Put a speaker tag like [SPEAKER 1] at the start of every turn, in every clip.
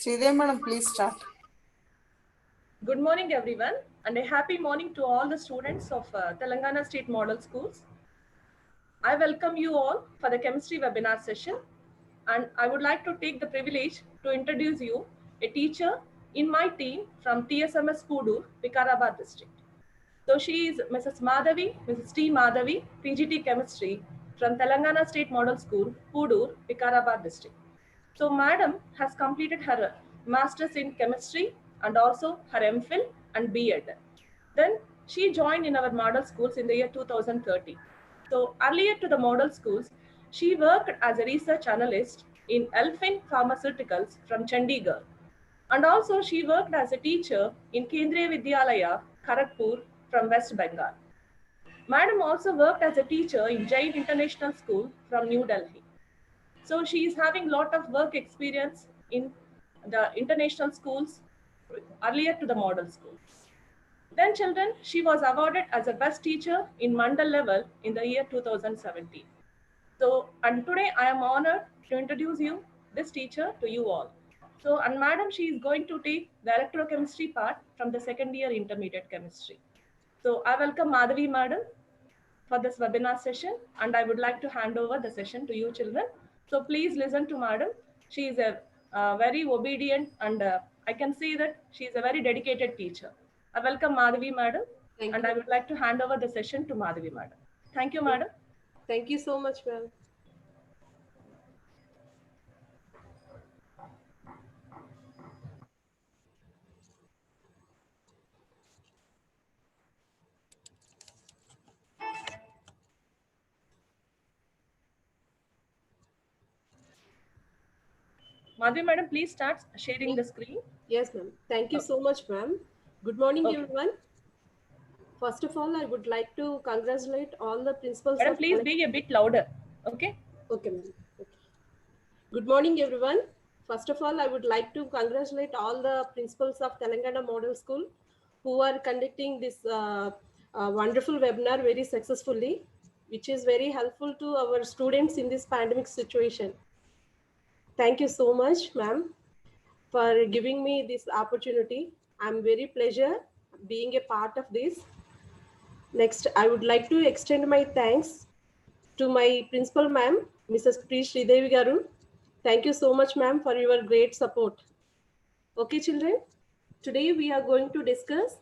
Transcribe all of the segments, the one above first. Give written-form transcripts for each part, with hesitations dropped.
[SPEAKER 1] Sridevi madam, please start.
[SPEAKER 2] Good morning, everyone, and a happy morning to all the students of Telangana State Model Schools. I welcome you all for the chemistry webinar session, and I would like to take the privilege to introduce you a teacher in my team from TSMS Pudur, Vikarabad district. So she is Mrs. Madhavi, Mrs. T. Madhavi, PGT Chemistry from Telangana State Model School, Pudur, Vikarabad district. So Madam has completed her Masters in Chemistry and also her MPhil and B.Ed. Then she joined in our model schools in the year 2030. So earlier to the model schools, she worked as a research analyst in Elfin Pharmaceuticals from Chandigarh. And also she worked as a teacher in Kendriya Vidyalaya, Kharagpur from West Bengal. Madam also worked as a teacher in Jain International School from New Delhi. So she is having lot of work experience in the international schools earlier to the model school. Then children, she was awarded as a best teacher in Mandal level in the year 2017. So, and today I am honored to introduce you, this teacher, to you all. So, and madam, she is going to take the electrochemistry part from the second year intermediate chemistry. So I welcome Madhavi madam for this webinar session, and I would like to hand over the session to you children. So please listen to madam. She is a very obedient and I can see that she is a very dedicated teacher. I welcome Madhavi madam,
[SPEAKER 3] Thank
[SPEAKER 2] and
[SPEAKER 3] you.
[SPEAKER 2] I would like to hand over the session to Madhavi madam. Thank you madam.
[SPEAKER 3] Thank you so much, ma'am.
[SPEAKER 2] Madhavi madam, please start sharing the screen.
[SPEAKER 3] Yes, ma'am. Thank you
[SPEAKER 2] Okay.
[SPEAKER 3] so much, ma'am. Good morning,
[SPEAKER 2] Okay.
[SPEAKER 3] everyone. First of all, I would like to congratulate all the principals
[SPEAKER 2] Madam,
[SPEAKER 3] of
[SPEAKER 2] please be a bit louder. Okay.
[SPEAKER 3] Okay, ma'am. Okay. Good morning, everyone. First of all, I would like to congratulate all the principals of Telangana Model School who are conducting this wonderful webinar very successfully, which is very helpful to our students in this pandemic situation. Thank you so much, ma'am, for giving me this opportunity. I'm very pleasure being a part of this. Next, I would like to extend my thanks to my principal ma'am, Mrs. P. Sridevi Garu. Thank you so much, ma'am, for your great support. Okay, children, today we are going to discuss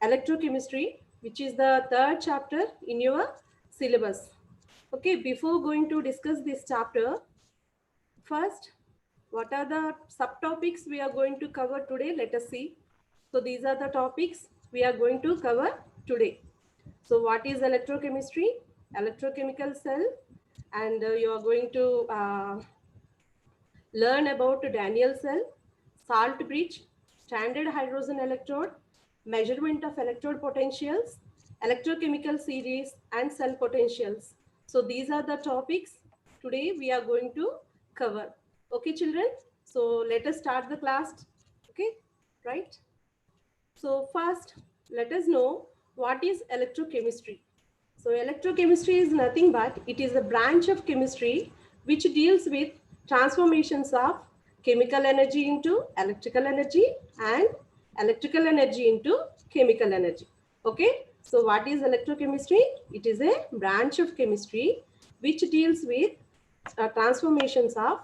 [SPEAKER 3] electrochemistry, which is the third chapter in your syllabus. Okay, before going to discuss this chapter, first, what are the subtopics we are going to cover today? Let us see. So these are the topics we are going to cover today. So what is electrochemistry? Electrochemical cell. And you are going to learn about Daniell cell, salt bridge, standard hydrogen electrode, measurement of electrode potentials, electrochemical series, and cell potentials. So these are the topics today we are going to cover. Okay, children? So let us start the class. Okay, right? So first, let us know what is electrochemistry. So electrochemistry is nothing but it is a branch of chemistry which deals with transformations of chemical energy into electrical energy and electrical energy into chemical energy. Okay. So what is electrochemistry? It is a branch of chemistry which deals with transformations of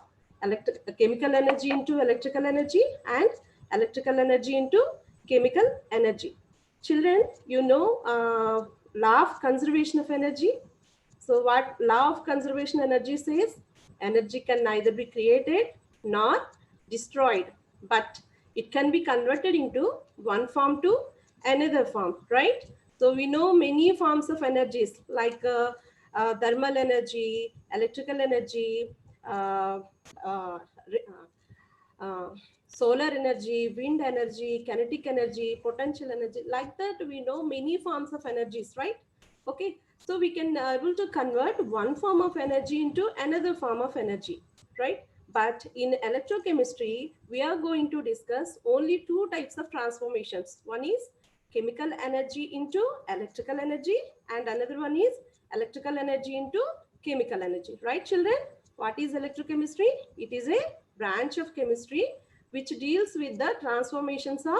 [SPEAKER 3] chemical energy into electrical energy and electrical energy into chemical energy. Children, you know law of conservation of energy. So what law of conservation energy says? Energy can neither be created nor destroyed, but it can be converted into one form to another form, right? So we know many forms of energies like thermal energy, electrical energy, uh, uh, uh, solar energy, wind energy, kinetic energy, potential energy. Like that, we know many forms of energies, right? Okay, so we can able to convert one form of energy into another form of energy, right? But in electrochemistry, we are going to discuss only two types of transformations. One is chemical energy into electrical energy, and another one is electrical energy into chemical energy, right, children? What is electrochemistry? It is a branch of chemistry which deals with the transformations of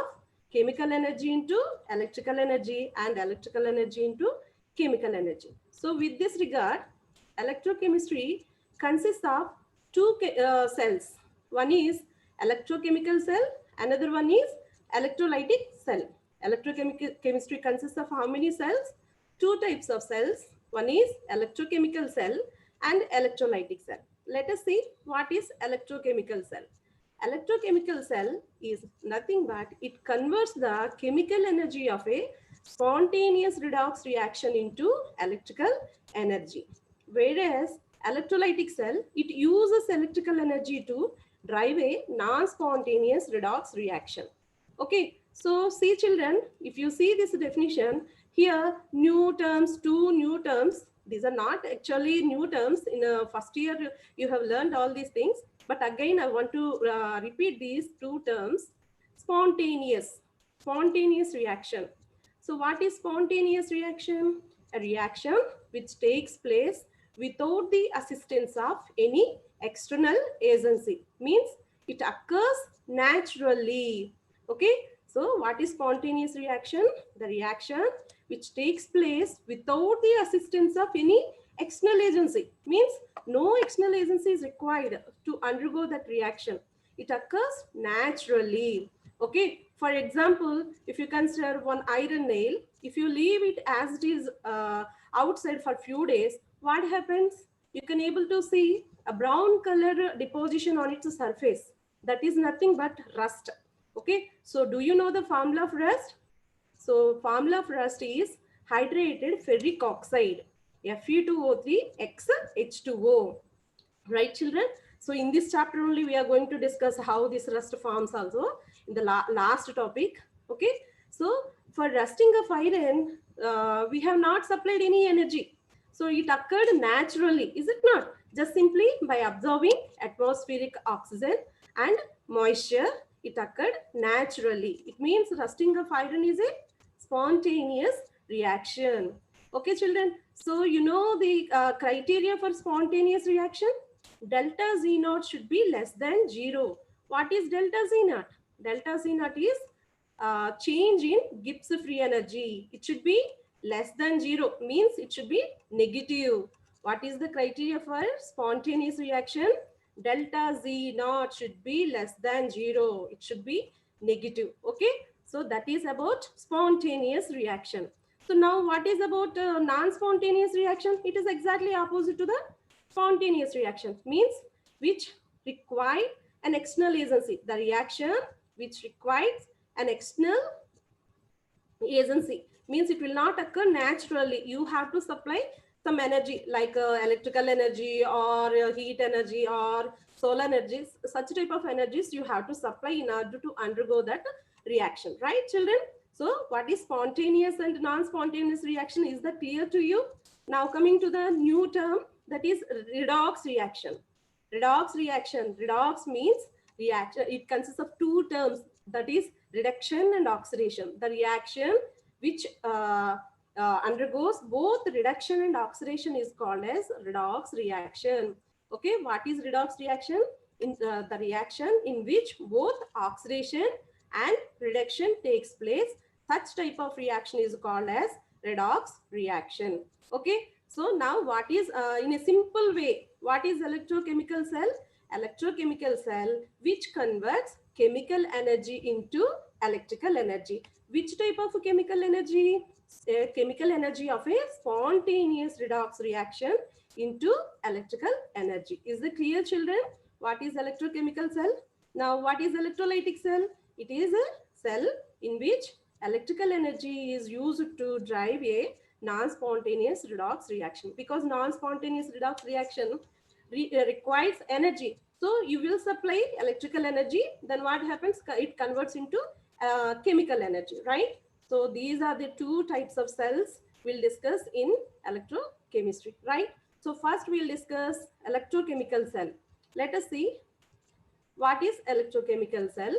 [SPEAKER 3] chemical energy into electrical energy and electrical energy into chemical energy. So with this regard, electrochemistry consists of two cells. One is electrochemical cell, another one is electrolytic cell. Electrochemical chemistry consists of how many cells? Two types of cells. One is electrochemical cell and electrolytic cell. Let us see what is electrochemical cell. Electrochemical cell is nothing but it converts the chemical energy of a spontaneous redox reaction into electrical energy. Whereas electrolytic cell, it uses electrical energy to drive a non-spontaneous redox reaction. Okay, so see children, if you see this definition, here new terms, two new terms, these are not actually new terms. In first year, you have learned all these things. But again, I want to repeat these two terms. Spontaneous reaction. So what is spontaneous reaction? A reaction which takes place without the assistance of any external agency. Means it occurs naturally. Okay. So what is spontaneous reaction? The reaction which takes place without the assistance of any external agency. Means no external agency is required to undergo that reaction. It occurs naturally. Okay. For example, if you consider one iron nail, if you leave it as it is outside for few days, what happens? You can able to see a brown color deposition on its surface. That is nothing but rust. Okay. So do you know the formula of rust? So formula of rust is hydrated ferric oxide, Fe2O3X H2O. Right, children? So in this chapter only we are going to discuss how this rust forms also in the last topic. Okay. So for rusting of iron, we have not supplied any energy. So it occurred naturally, is it not? Just simply by absorbing atmospheric oxygen and moisture, it occurred naturally. It means rusting of iron is a spontaneous reaction. Okay, children. So you know the criteria for spontaneous reaction? Delta Z naught should be less than 0. What is delta Z naught? Delta Z naught is change in Gibbs free energy. It should be less than 0, means it should be negative. What is the criteria for spontaneous reaction? Delta Z naught should be less than 0. It should be negative. Okay. So that is about spontaneous reaction. So now what is about non-spontaneous reaction? It is exactly opposite to the spontaneous reaction, means which require an external agency. The reaction which requires an external agency means it will not occur naturally. You have to supply some energy like electrical energy or heat energy or solar energies. Such type of energies you have to supply in order to undergo that reaction. Right, children? So what is spontaneous and non-spontaneous reaction? Is that clear to you? Now coming to the new term, that is redox reaction. Redox reaction. Redox means reaction. It consists of two terms, that is reduction and oxidation. The reaction which undergoes both reduction and oxidation is called as redox reaction. Okay, what is redox reaction? In the reaction in which both oxidation and reduction takes place. Such type of reaction is called as redox reaction. Okay. So now what is, in a simple way, what is electrochemical cell? Electrochemical cell which converts chemical energy into electrical energy. Which type of chemical energy? Chemical energy of a spontaneous redox reaction into electrical energy. Is it clear, children? What is electrochemical cell? Now what is electrolytic cell? It is a cell in which electrical energy is used to drive a non-spontaneous redox reaction, because non-spontaneous redox reaction requires energy. So you will supply electrical energy, then what happens? It converts into chemical energy, right? So these are the two types of cells we'll discuss in electrochemistry, right? So first we'll discuss electrochemical cell. Let us see what is electrochemical cell.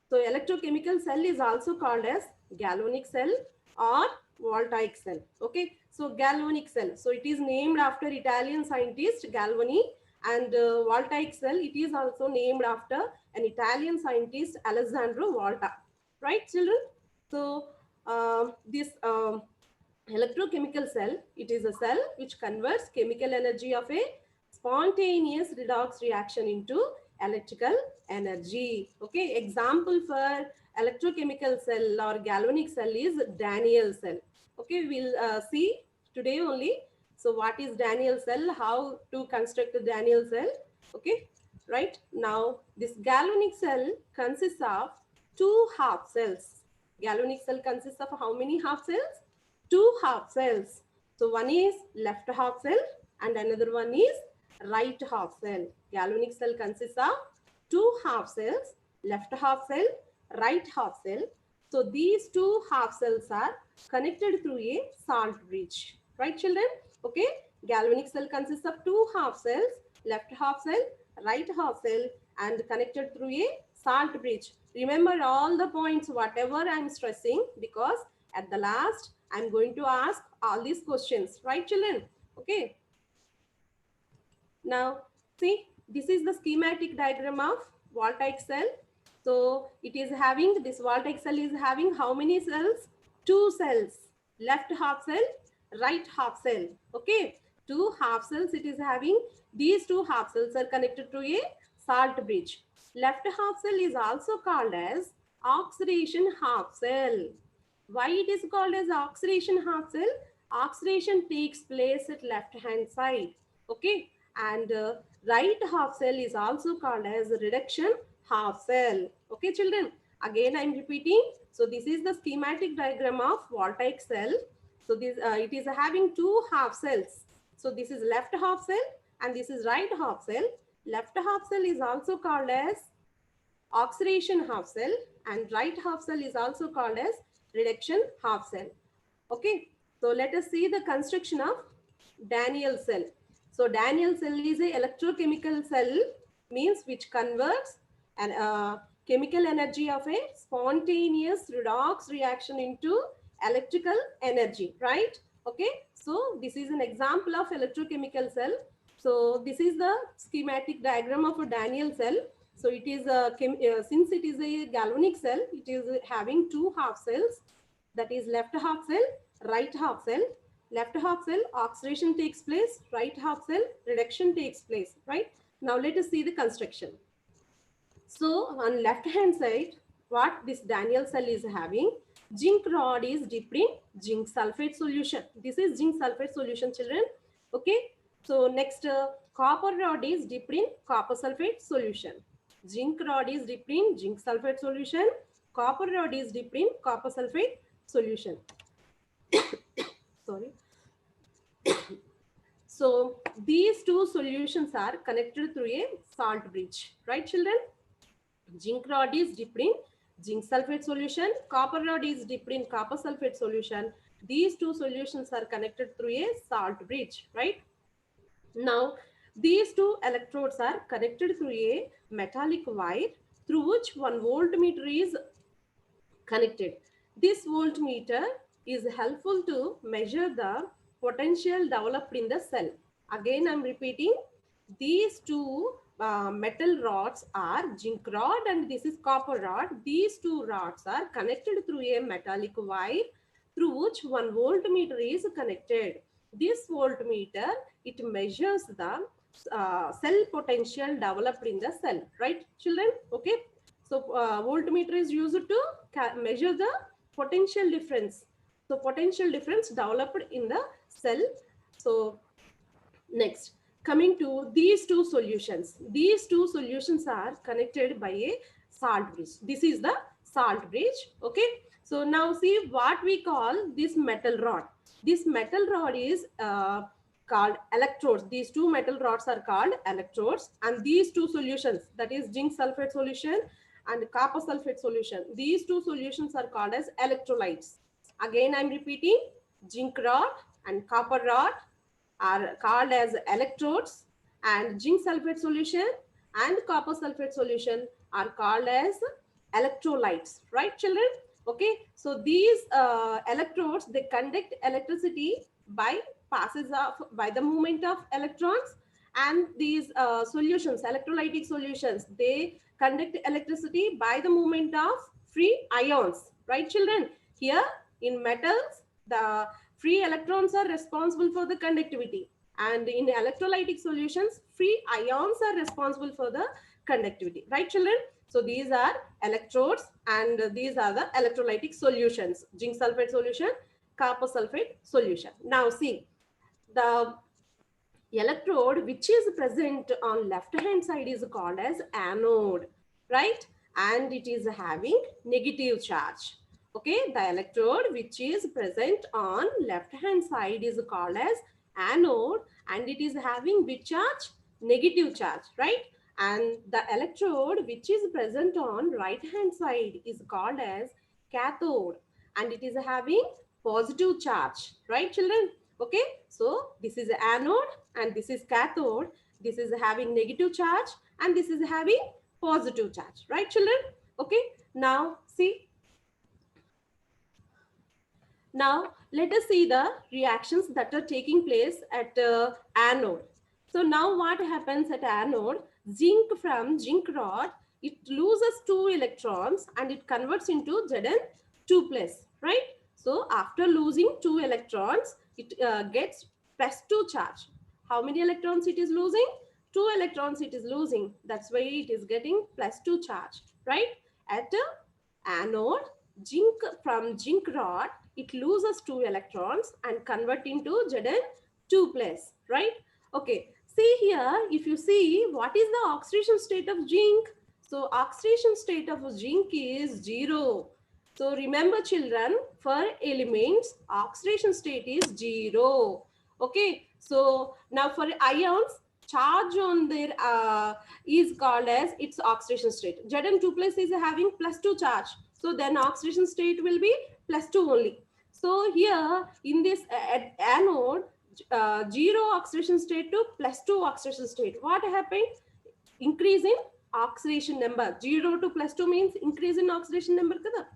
[SPEAKER 3] So electrochemical cell is also called as galvanic cell or voltaic cell. Okay. So galvanic cell. So it is named after Italian scientist Galvani, And Voltaic cell, it is also named after an Italian scientist, Alessandro Volta. Right, children? So this electrochemical cell, it is a cell which converts chemical energy of a spontaneous redox reaction into electrical energy. Okay, example for electrochemical cell or galvanic cell is Daniell cell. Okay, we'll see today only. So what is Daniell cell, how to construct a Daniell cell. Okay, right now this galvanic cell consists of two half cells. Galvanic cell consists of how many half cells? Two half cells. So one is left half cell and another one is right half cell. Galvanic cell consists of two half cells, left half cell, right half cell. So these two half cells are connected through a salt bridge. Right, children? Okay. Galvanic cell consists of two half cells, left half cell, right half cell, and connected through a salt bridge. Remember all the points, whatever I'm stressing, because at the last I'm going to ask all these questions. Right, children? Okay. Now, see, this is the schematic diagram of Voltaic cell. So it is having, this Voltaic cell is having how many cells? Two cells, left half cell, right half cell. Okay, two half cells it is having. These two half cells are connected to a salt bridge. Left half cell is also called as oxidation half cell. Why it is called as oxidation half cell? Oxidation takes place at left hand side. Okay, and right half cell is also called as reduction half cell. Okay, children, again I'm repeating. So this is the schematic diagram of Voltaic cell. So this it is having two half cells. So this is left half cell and this is right half cell. Left half cell is also called as oxidation half cell and right half cell is also called as reduction half cell. Okay, so let us see the construction of Daniell cell. So Daniell cell is a electrochemical cell, means which converts an chemical energy of a spontaneous redox reaction into electrical energy, right? Okay, so this is an example of electrochemical cell. So this is the schematic diagram of a Daniell cell. So it is since it is a galvanic cell, it is having two half cells, that is left half cell, right half cell. Left half cell oxidation takes place, right half cell reduction takes place, right? Now let us see the construction. So on left hand side, what this Daniell cell is having, zinc rod is dipped in zinc sulfate solution. This is zinc sulfate solution, children. Okay. So next copper rod is dipped in copper sulfate solution. Zinc rod is dipped in zinc sulfate solution. Copper rod is dipped in copper sulfate solution. Sorry. So these two solutions are connected through a salt bridge, right, children? Zinc rod is dipped in zinc sulfate solution. Copper rod is dipped in copper sulfate solution. These two solutions are connected through a salt bridge, right? Now, these two electrodes are connected through a metallic wire through which one voltmeter is connected. This voltmeter is helpful to measure the potential developed in the cell. Again, I'm repeating, these two metal rods are zinc rod and this is copper rod. These two rods are connected through a metallic wire through which one voltmeter is connected. This voltmeter, it measures the cell potential developed in the cell, right, children? Okay. So voltmeter is used to measure the potential difference. So potential difference developed in the cell. So next, coming to these two solutions. These two solutions are connected by a salt bridge. This is the salt bridge. Okay. So now see what we call this metal rod. This metal rod is called electrodes. These two metal rods are called electrodes. And these two solutions, that is zinc sulfate solution and copper sulfate solution, these two solutions are called as electrolytes. Again, I'm repeating, zinc rod and copper rod are called as electrodes and zinc sulfate solution and copper sulfate solution are called as electrolytes, right, children? Okay, so these electrodes, they conduct electricity by the movement of electrons, and these solutions, electrolytic solutions, they conduct electricity by the movement of free ions, right children? Here in metals, the free electrons are responsible for the conductivity, and in electrolytic solutions, free ions are responsible for the conductivity, right children? So these are electrodes and these are the electrolytic solutions, zinc sulfate solution, copper sulfate solution. Now see, the electrode which is present on left hand side is called as anode, right? And it is having negative charge. Okay, the electrode which is present on left hand side is called as anode, and it is having which charge? Negative charge, right? And the electrode which is present on right hand side is called as cathode, and it is having positive charge, right children? Okay, so this is anode and this is cathode. This is having negative charge and this is having positive charge, right children? Okay, now see, now let us see the reactions that are taking place at anode. So now what happens at anode? Zinc from zinc rod, it loses 2 electrons and it converts into Zn2 plus, right? So after losing 2 electrons, it gets +2 charge. How many electrons it is losing? 2 electrons it is losing. That's why it is getting +2 charge, right? At anode, zinc from zinc rod, it loses 2 electrons and convert into Zn2 plus, right? Okay, see here, if you see what is the oxidation state of zinc? So oxidation state of zinc is 0. So remember children, for elements, oxidation state is 0. Okay, so now for ions, charge on their is called as its oxidation state. Zn2 plus is having +2 charge. So then oxidation state will be +2 only. So here in this anode, 0 oxidation state to +2 oxidation state. What happened? Increase in oxidation number. 0 to +2 means increase in oxidation number. Kada?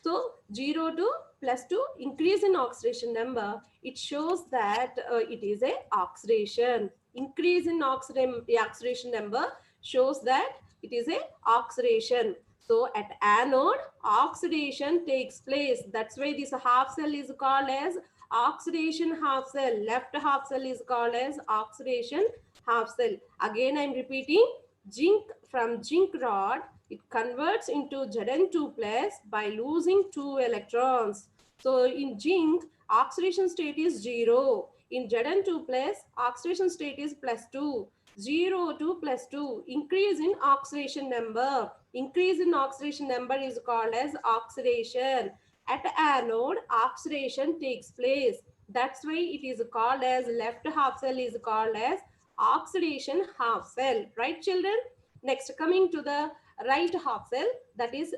[SPEAKER 3] So 0 to +2 increase in oxidation number. It shows that it is a oxidation. Increase in oxidation number shows that it is a oxidation. So at anode, oxidation takes place. That's why this half cell is called as oxidation half cell. Left half cell is called as oxidation half cell. Again, I'm repeating, zinc from zinc rod, it converts into Zn2 plus by losing 2 electrons. So in zinc, oxidation state is 0. In Zn2 plus, oxidation state is +2. 0 to +2. Increase in oxidation number. Increase in oxidation number is called as oxidation. At anode, oxidation takes place. That's why it is called as left half cell is called as oxidation half cell. Right, children? Next, coming to the right half cell, that is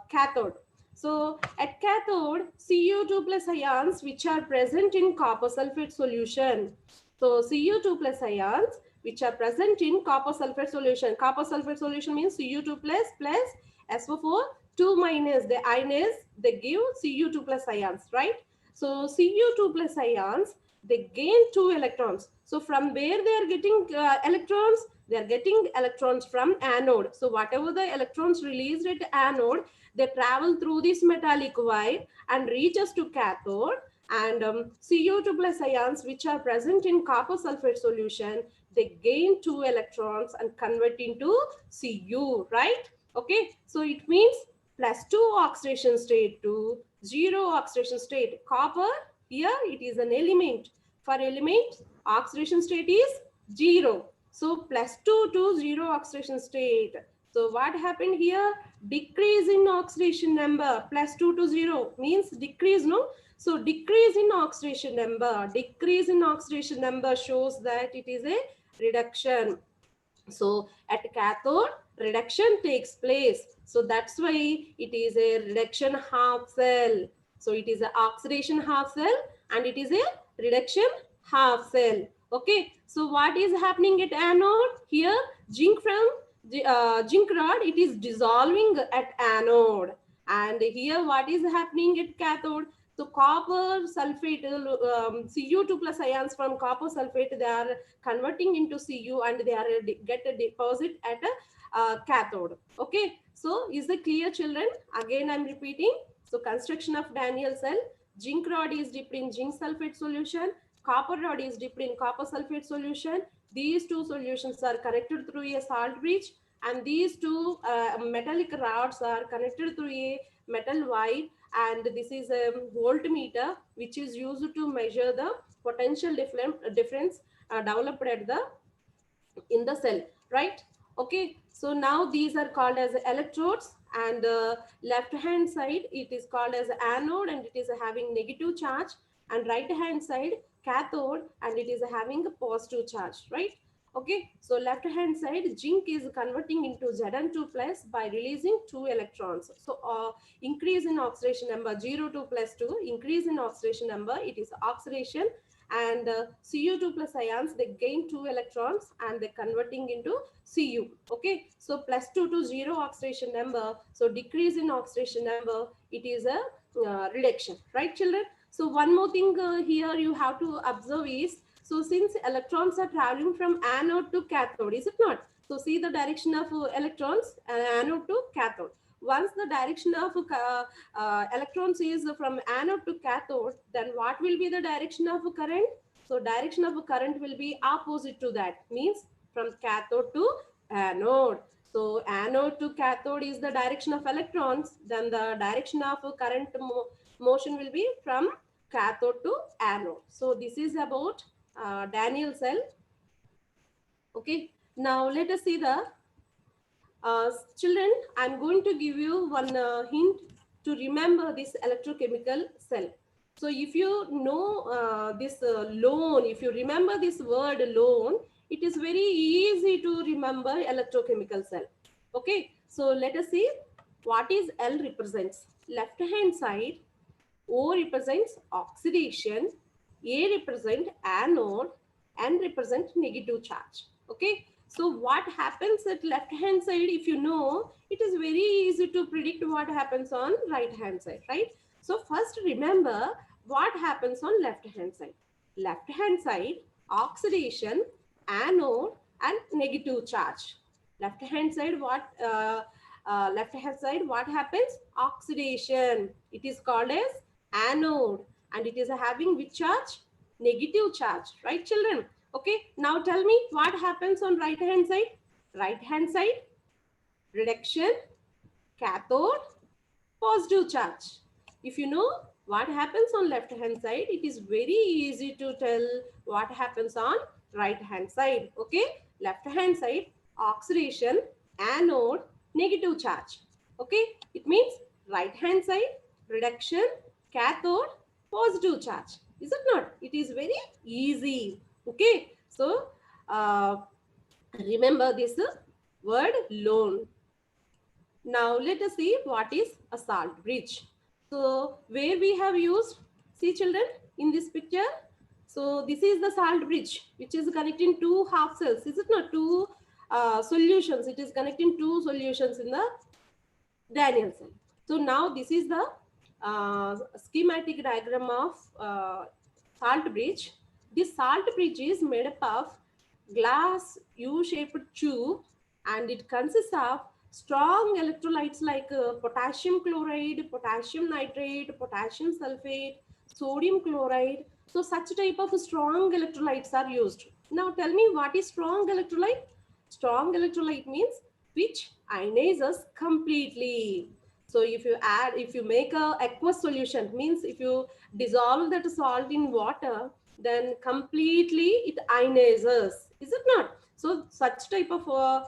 [SPEAKER 3] cathode. So at cathode, Cu2 plus ions which are present in copper sulfate solution. So Cu2 plus ions which are present in copper sulfate solution. Copper sulfate solution means Cu2 plus SO4 2 minus, the ionize, they give Cu2 plus ions, right? So Cu2 plus ions, they gain 2 electrons. So from where they are getting electrons? They are getting electrons from anode. So whatever the electrons released at anode, they travel through this metallic wire and reaches to cathode. And Cu2 plus ions which are present in copper sulfate solution, they gain 2 electrons and convert into Cu, right? Okay, so it means +2 oxidation state to 0 oxidation state. Copper, here it is an element. For element, oxidation state is 0. So +2 to 0 oxidation state. So what happened here? Decrease in oxidation number. +2 to 0 means decrease, no? So decrease in oxidation number. Decrease in oxidation number shows that it is a reduction. So at cathode, reduction takes place. So that's why it is a reduction half cell. So it is an oxidation half cell and it is a reduction half cell. Okay, so what is happening at anode? Here, zinc from zinc rod, it is dissolving at anode. And here, what is happening at cathode? So copper sulfate, Cu2 plus ions from copper sulfate, they are converting into Cu and they are get a deposit at a cathode. Okay. So is it clear, children? Again, I'm repeating. So construction of Daniell cell, zinc rod is dipped in zinc sulfate solution, copper rod is dipped in copper sulfate solution. These two solutions are connected through a salt bridge, and these two metallic rods are connected through a metal wire, and this is a voltmeter which is used to measure the potential difference developed at the in the cell, right? Okay, so now these are called as electrodes, and left hand side it is called as anode and it is having negative charge, and right hand side cathode and it is having a positive charge, right? Okay, so left hand side zinc is converting into Zn2 plus by releasing 2 electrons. So increase in oxidation number 0 to plus 2, increase in oxidation number, it is oxidation, and Cu2 plus ions, they gain 2 electrons and they're converting into Cu. Okay, so plus 2 to 0 oxidation number, so decrease in oxidation number, it is a reduction, right, children? So one more thing here you have to observe is, so since electrons are traveling from anode to cathode, is it not? So see the direction of electrons, anode to cathode. Once the direction of electrons is from anode to cathode, then what will be the direction of current? So direction of current will be opposite to that, means from cathode to anode. So anode to cathode is the direction of electrons, then the direction of current motion will be from cathode to anode. So this is about Daniell cell. Okay, now let us see the children, I'm going to give you one hint to remember this electrochemical cell. So if you know this lone, if you remember this word lone, it is very easy to remember electrochemical cell. Okay, so let us see what is L represents. Left hand side, O represents oxidation, A represent anode, N represent negative charge. Okay, so what happens at left hand side, if you know, it is very easy to predict what happens on right hand side, right? So first remember what happens on left hand side. Left hand side, oxidation, anode and negative charge. Left hand side, left hand side, what happens? Oxidation. It is called as anode and it is having which charge? Negative charge, right, children? Okay, now tell me what happens on right hand side? Right hand side, reduction, cathode, positive charge. If you know what happens on left hand side, it is very easy to tell what happens on right hand side. Okay, left hand side, oxidation, anode, negative charge. Okay, it means right hand side, reduction, cathode, positive charge. Is it not? It is very easy. Okay, so remember this word lone. Now let us see what is a salt bridge. So where we have used, see children in this picture. So this is the salt bridge which is connecting two half cells. Is it not? Two solutions. It is connecting two solutions in the Daniell cell. So now this is the schematic diagram of salt bridge. This salt bridge is made up of glass U-shaped tube and it consists of strong electrolytes like potassium chloride, potassium nitrate, potassium sulfate, sodium chloride. So such type of strong electrolytes are used. Now tell me what is strong electrolyte? Strong electrolyte means which ionizes completely. So if you make a aqueous solution, means if you dissolve that salt in water, then completely it ionizes. Is it not? So such type of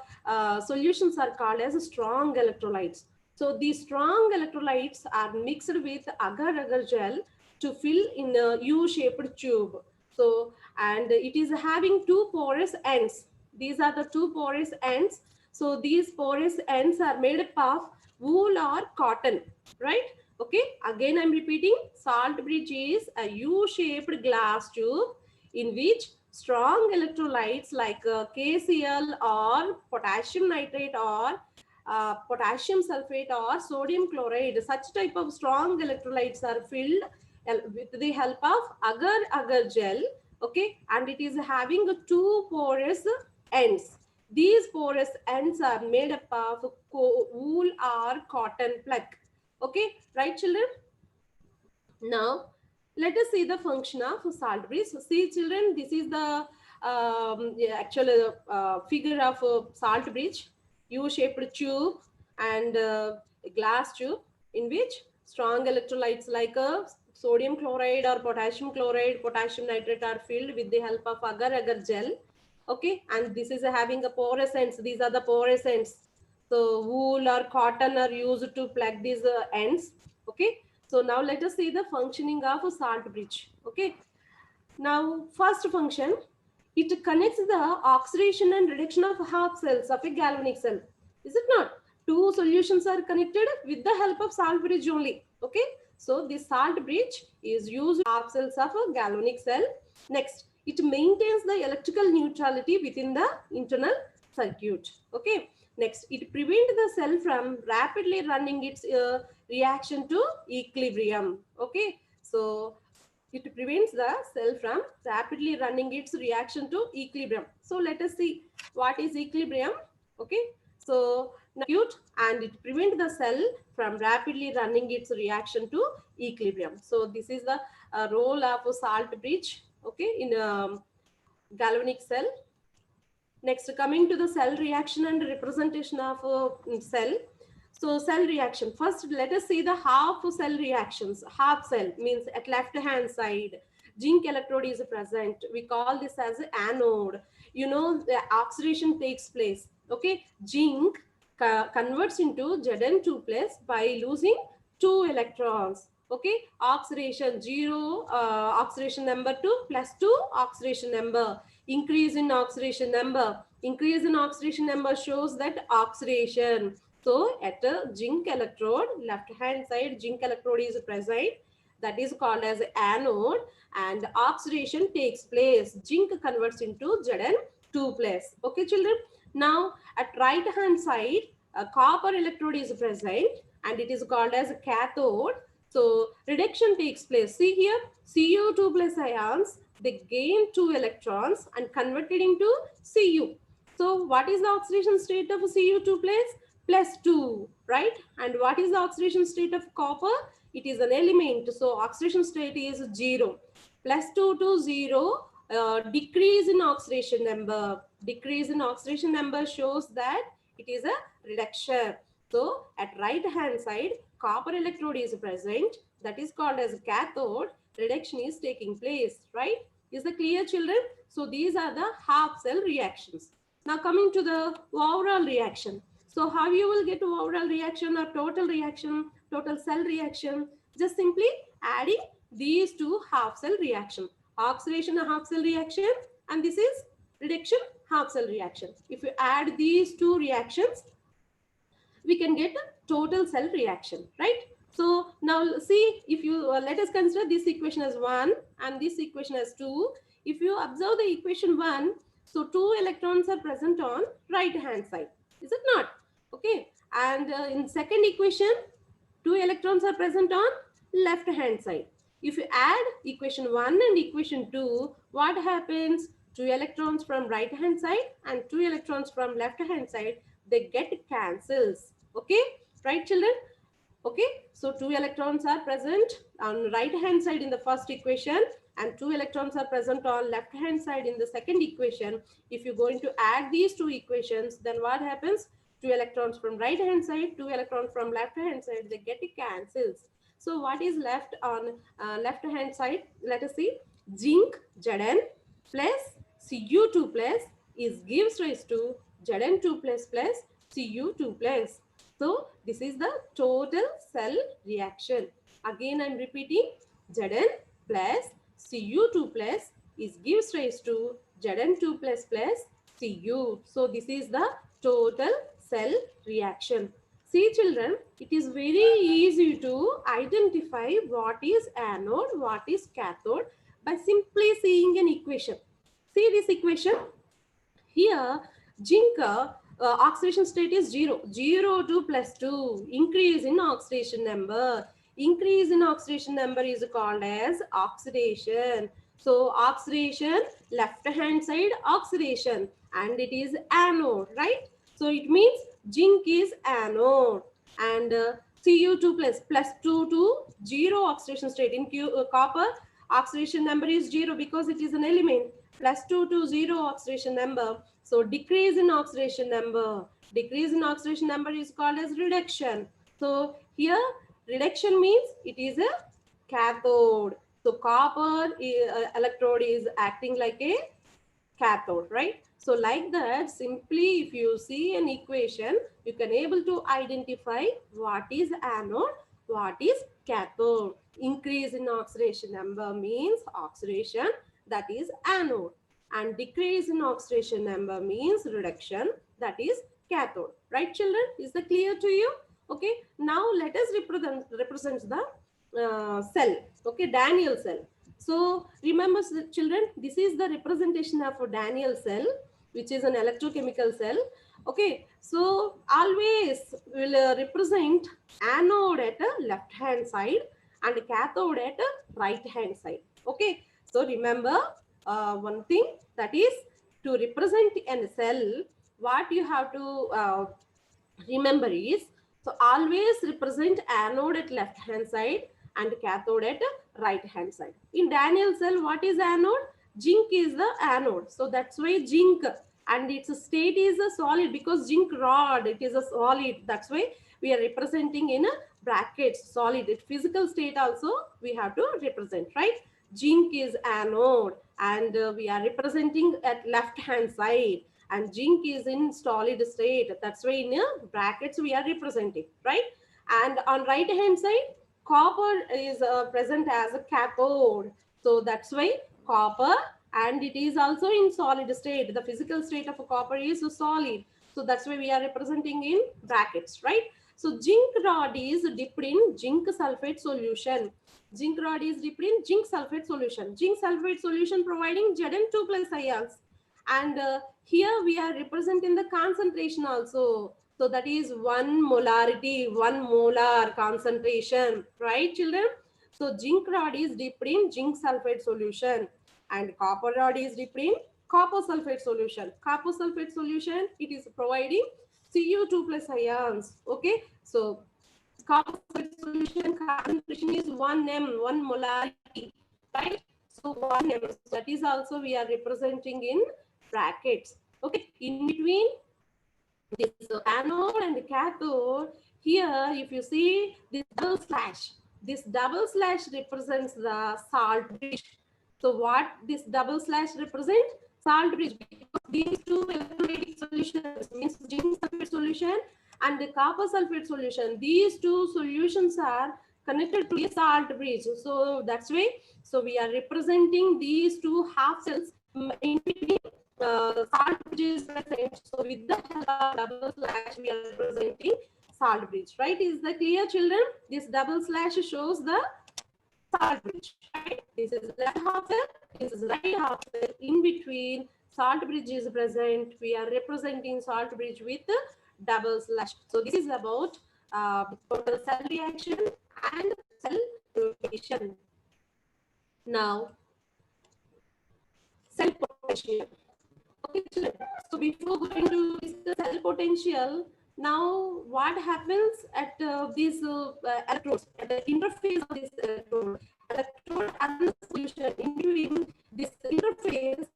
[SPEAKER 3] solutions are called as strong electrolytes. So these strong electrolytes are mixed with agar-agar gel to fill in a U-shaped tube. So, and it is having two porous ends. These are the two porous ends. So these porous ends are made up of wool or cotton, right? Okay, again I'm repeating, salt bridge is a U-shaped glass tube in which strong electrolytes like KCl or potassium nitrate or potassium sulfate or sodium chloride, such type of strong electrolytes are filled with the help of agar-agar gel, okay, and it is having two porous ends. These porous ends are made up of wool or cotton pluck. Okay, right, children? Now, let us see the function of salt bridge. So, see, children, this is the actual figure of salt bridge. U-shaped tube and a glass tube in which strong electrolytes like sodium chloride or potassium nitrate are filled with the help of agar-agar gel. Okay, and this is having a porous ends. These are the porous ends. So wool or cotton are used to plug these ends. Okay, so now let us see the functioning of a salt bridge. Okay, now first function, it connects the oxidation and reduction of half cells of a galvanic cell. Is it not? Two solutions are connected with the help of salt bridge only. Okay, so this salt bridge is used half cells of a galvanic cell. Next, it maintains the electrical neutrality within the internal circuit. Okay, next, it prevents the cell from rapidly running its reaction to equilibrium. Okay, so it prevents the cell from rapidly running its reaction to equilibrium. So let us see what is equilibrium. Okay, so acute, and it prevents the cell from rapidly running its reaction to equilibrium. So this is the role of a salt bridge, okay, in galvanic cell. Next, coming to the cell reaction and representation of a cell. So cell reaction. First, let us see the half cell reactions. Half cell means at left hand side, zinc electrode is present. We call this as anode. You know, the oxidation takes place. Okay, zinc converts into Zn2 plus by losing 2 electrons. Okay, oxidation 0, oxidation number 2 plus 2 oxidation number. Increase in oxidation number. Increase in oxidation number shows that oxidation. So at a zinc electrode, left hand side zinc electrode is present. That is called as anode, and oxidation takes place. Zinc converts into Zn2 plus. Okay, children. Now at right hand side, a copper electrode is present and it is called as cathode. So reduction takes place. See here, Cu2 plus ions, they gain 2 electrons and converted into Cu. So what is the oxidation state of Cu2 plus? Plus 2, right? And what is the oxidation state of copper? It is an element. So oxidation state is 0. Plus 2 to 0, decrease in oxidation number. Decrease in oxidation number shows that it is a reduction. So at right hand side, copper electrode is present. That is called as cathode. Reduction is taking place, right? Is that clear, children? So these are the half cell reactions. Now coming to the overall reaction. So how you will get to overall reaction or total cell reaction? Just simply adding these two half cell reaction. Oxidation half cell reaction, and this is reduction half cell reaction. If you add these two reactions, we can get a total cell reaction, right? So now see, if you let us consider this equation as 1 and this equation as 2. If you observe the equation 1, so 2 electrons are present on right hand side. Is it not? Okay. And in second equation, 2 electrons are present on left hand side. If you add equation 1 and equation 2, what happens? 2 electrons from right hand side and 2 electrons from left hand side, they get cancels. Okay, right, children? Okay, so 2 electrons are present on right hand side in the first equation and 2 electrons are present on left hand side in the second equation. If you're going to add these two equations, then what happens? 2 electrons from right hand side, 2 electrons from left hand side, they get cancels. So what is left on left hand side? Let us see. Zinc Zn plus Cu2 plus is gives rise to Zn2 plus plus Cu2 plus. So this is the total cell reaction. Again I am repeating, Zn plus Cu2 plus is gives rise to Zn2 plus plus Cu. So this is the total cell reaction. See children, it is very easy to identify what is anode, what is cathode by simply seeing an equation. See this equation. Here, zinc oxidation state is 0. 0 to plus 2. Increase in oxidation number. Increase in oxidation number is called as oxidation. So oxidation, left hand side oxidation, and it is anode, right? So it means zinc is anode, and Cu2 plus 2 to 0 oxidation state. In copper, oxidation number is 0 because it is an element. Plus 2 to 0 oxidation number. So decrease in oxidation number. Decrease in oxidation number is called as reduction. So here reduction means it is a cathode. So copper electrode is acting like a cathode, right? So like that, simply if you see an equation, you can able to identify what is anode, what is cathode. Increase in oxidation number means oxidation, that is anode, and decrease in oxidation number means reduction, that is cathode. Right, children? Is that clear to you? Okay, now let us represent the cell. Okay, Daniell cell. So remember, children, this is the representation of a Daniell cell, which is an electrochemical cell. Okay, so always will represent anode at a left hand side and cathode at a right hand side. Okay, so remember one thing, that is to represent a cell, what you have to remember is, so always represent anode at left hand side and cathode at right hand side. In Daniell cell, what is anode? Zinc is the anode. So that's why zinc, and its state is a solid because zinc rod, it is a solid. That's why we are representing in brackets solid. Its physical state also we have to represent, right? Zinc is anode, and we are representing at left hand side, and zinc is in solid state. That's why in brackets we are representing, right? And on right hand side, copper is present as a cathode. So that's why copper, and it is also in solid state. The physical state of a copper is solid. So that's why we are representing in brackets, right? So zinc rod is dipped in zinc sulfate solution. Zinc rod is dipped in zinc sulfate solution. Zinc sulfate solution providing Zn2 plus ions. And here we are representing the concentration also. So that is 1 molarity, 1 molar concentration, right, children? So zinc rod is dipped in zinc sulfate solution, and copper rod is dipped in copper sulfate solution. Copper sulfate solution, it is providing Cu2 plus ions. Okay, so copper sulfate solution concentration is 1 m, 1 molarity, right? So 1 m, that is also we are representing in brackets. Okay, in between this anode and cathode, here if you see this double slash represents the salt bridge. So what this double slash represent? Salt bridge, because these two electrolytic solutions, means zinc sulfate solution and the copper sulfate solution, these two solutions are connected to a salt bridge. So that's why, so we are representing these two half cells in between salt bridge is present. So with the help of double slash, we are representing salt bridge, right? Is that clear, children? This double slash shows the salt bridge, right? This is left half cell, this is right half cell. In between, salt bridge is present. We are representing salt bridge with double slash. So this is about total cell reaction and cell rotation. Now, cell potential. Okay, so before going to discuss cell potential, now what happens at these electrodes, at the interface of this electrode and the solution, in between this interface,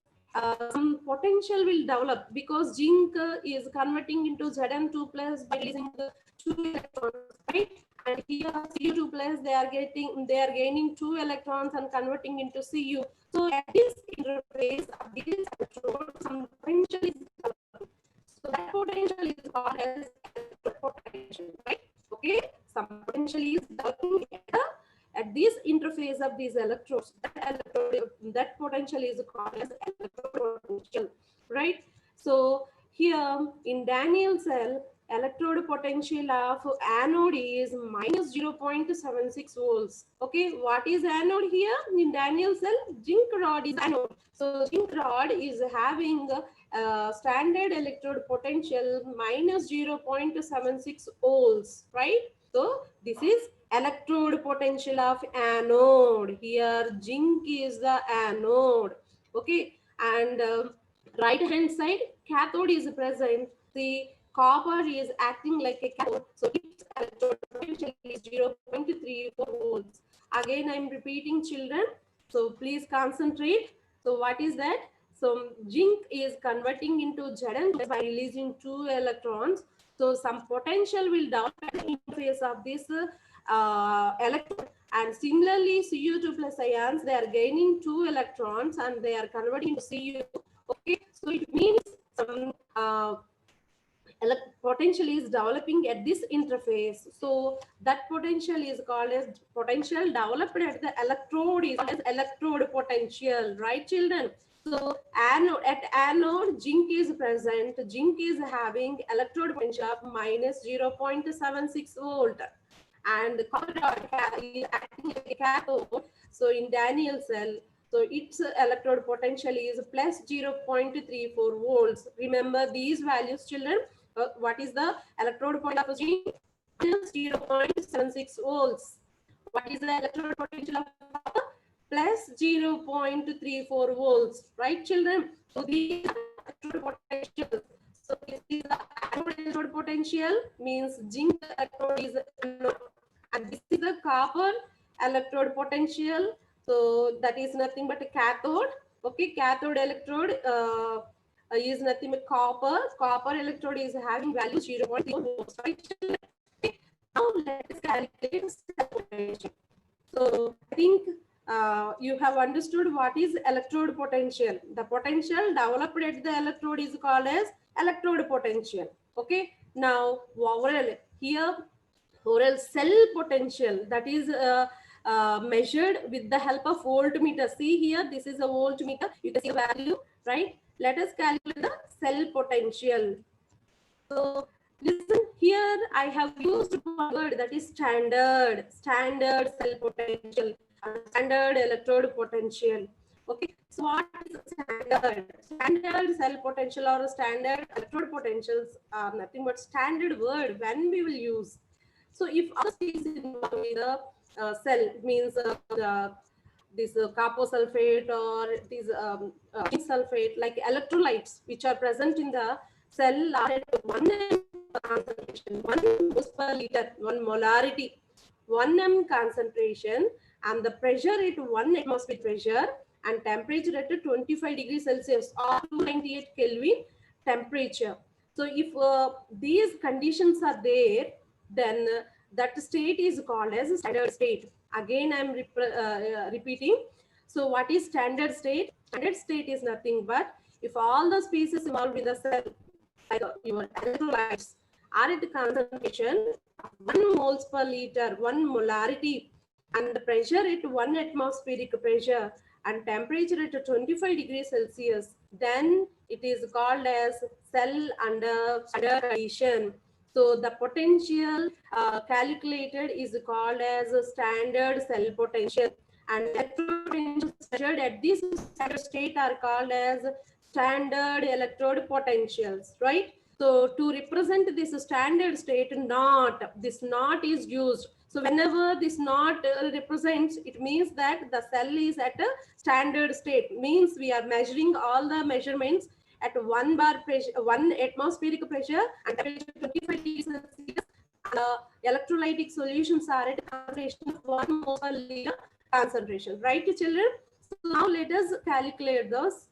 [SPEAKER 3] some potential will develop because zinc is converting into Zn2 plus by releasing the 2 electrons, right? And here Cu2 plus they are gaining 2 electrons and converting into Cu. So at this interface of this electrode, some potential is developing. So that potential is called as potential, right? Okay, some potential is developing at this interface of these electrodes. That potential is called as electrode potential, right? So here in Daniell cell, electrode potential of anode is minus 0.76 volts. Okay, what is anode here? In Daniell cell, zinc rod is anode. So zinc rod is having standard electrode potential minus 0.76 volts, right? So this is electrode potential of anode. Here zinc is the anode. Okay, and right hand side cathode is present. The copper is acting like a cathode, so its electrode potential is 0.34 volts. Again, I'm repeating, children, so please concentrate. So what is that? So zinc is converting into Zn by releasing 2 electrons. So some potential will develop at the interface of this electrode, and similarly Cu2 plus ions, they are gaining 2 electrons and they are converting to Cu. Okay, so it means some potential is developing at this interface. So that potential is called as potential developed at the electrode is called as electrode potential, right children? So anode, at anode zinc is present. Zinc is having electrode potential of minus 0.76 volt, and the copper is acting like a cathode. So in Daniel cell, so its electrode potential is plus 0.34 volts. Remember these values, children. What is the electrode point of zinc? Minus 0.76 volts. What is the electrode potential of copper? Plus 0.34 volts. Right, children? So these are electrode potentials. So this is the anode electrode potential, means zinc electrode is anode, and this is the copper electrode potential. So that is nothing but a cathode. Okay, cathode electrode is nothing but copper. Copper electrode is having value 0.0 volts. Right? Okay. Now let us calculate cell potential. So I think you have understood what is electrode potential. The potential developed at the electrode is called as electrode potential. Okay. Now overall here, overall cell potential, that is measured with the help of voltmeter. See here, this is a voltmeter. You can see a value, right? Let us calculate the cell potential. So listen here, I have used one word, that is standard cell potential, standard electrode potential. Okay, so what is standard cell potential or standard electrode potentials are nothing but standard word when we will use. So if our is involved with the cell, means this copper sulfate or this zinc sulfate, like electrolytes which are present in the cell are at 1 m concentration, 1 moles per liter, 1 molarity, 1 m concentration, and the pressure at 1 atmosphere pressure, and temperature at 25 degrees Celsius or 298 Kelvin temperature. So if these conditions are there, then that state is called as standard state. Again, I'm repeating. So what is standard state? Standard state is nothing but if all the species involved with the cell, like your electrolytes, are at concentration of 1 moles per liter, 1 molarity, and the pressure at 1 atmospheric pressure, and temperature at 25 degrees Celsius, then it is called as cell under standard condition. So the potential calculated is called as a standard cell potential, and electrode potentials measured at this standard state are called as standard electrode potentials, right? So to represent this standard state, this not is used. So whenever this not represents, it means that the cell is at a standard state, means we are measuring all the measurements at 1 bar pressure, 1 atmospheric pressure, and temperature 25 degrees Celsius. Electrolytic solutions are at a concentration of 1 mole per liter concentration, right, children? So now let us calculate those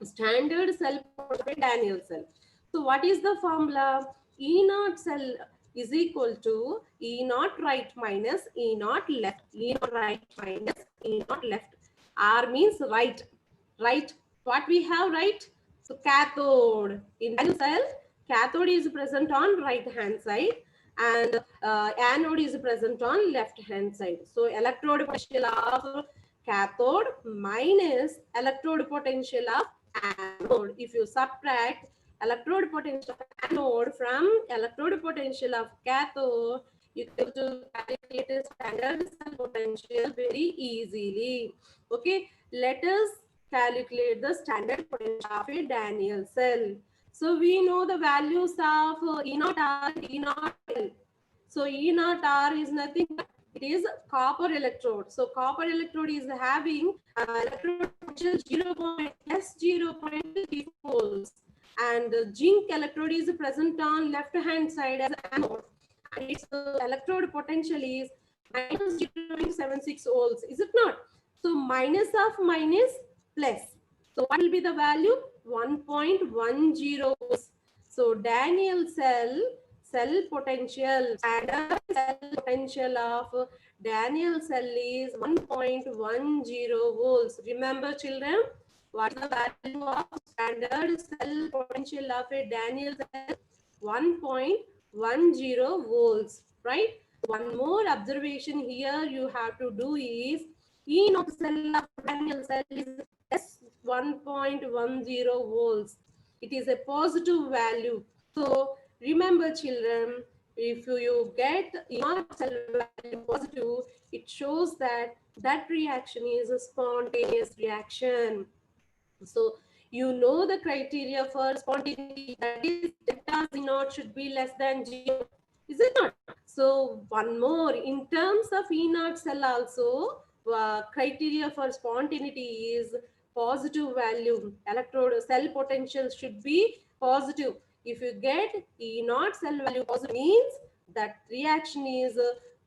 [SPEAKER 3] standard cell potential Daniel cell. So what is the formula? E naught cell is equal to E naught right minus E naught left. E naught right minus E naught left. R means right. Right. What we have, right? So cathode. In Daniel cell, cathode is present on right hand side and anode is present on left hand side. So electrode potential of cathode minus electrode potential of anode. If you subtract electrode potential of anode from electrode potential of cathode, you can to calculate a standard cell potential very easily. Okay, let us calculate the standard potential of a Daniel cell. So we know the values of E naught R, E naught L. So E naught R is nothing but it is copper electrode. So copper electrode is having electrode potential 0.3 volts, and zinc electrode is present on left hand side as anode, and its electrode potential is minus 0.76 volts. Is it not? So minus of minus plus. So what will be the value? 1.10 volts. So Daniel cell potential, standard cell potential of Daniel cell is 1.10 volts. Remember children, what is the value of standard cell potential of a Daniel cell? 1.10 volts, right? One more observation here you have to do is E naught cell of Daniel cell is S 1.10 volts. It is a positive value. So remember children, if you get E naught cell value positive, it shows that that reaction is a spontaneous reaction. So you know the criteria for spontaneity, that is delta Z naught should be less than G naught. Is it not? So one more, in terms of E naught cell also, criteria for spontaneity is positive value. Electrode cell potential should be positive. If you get E naught cell value positive, means that reaction is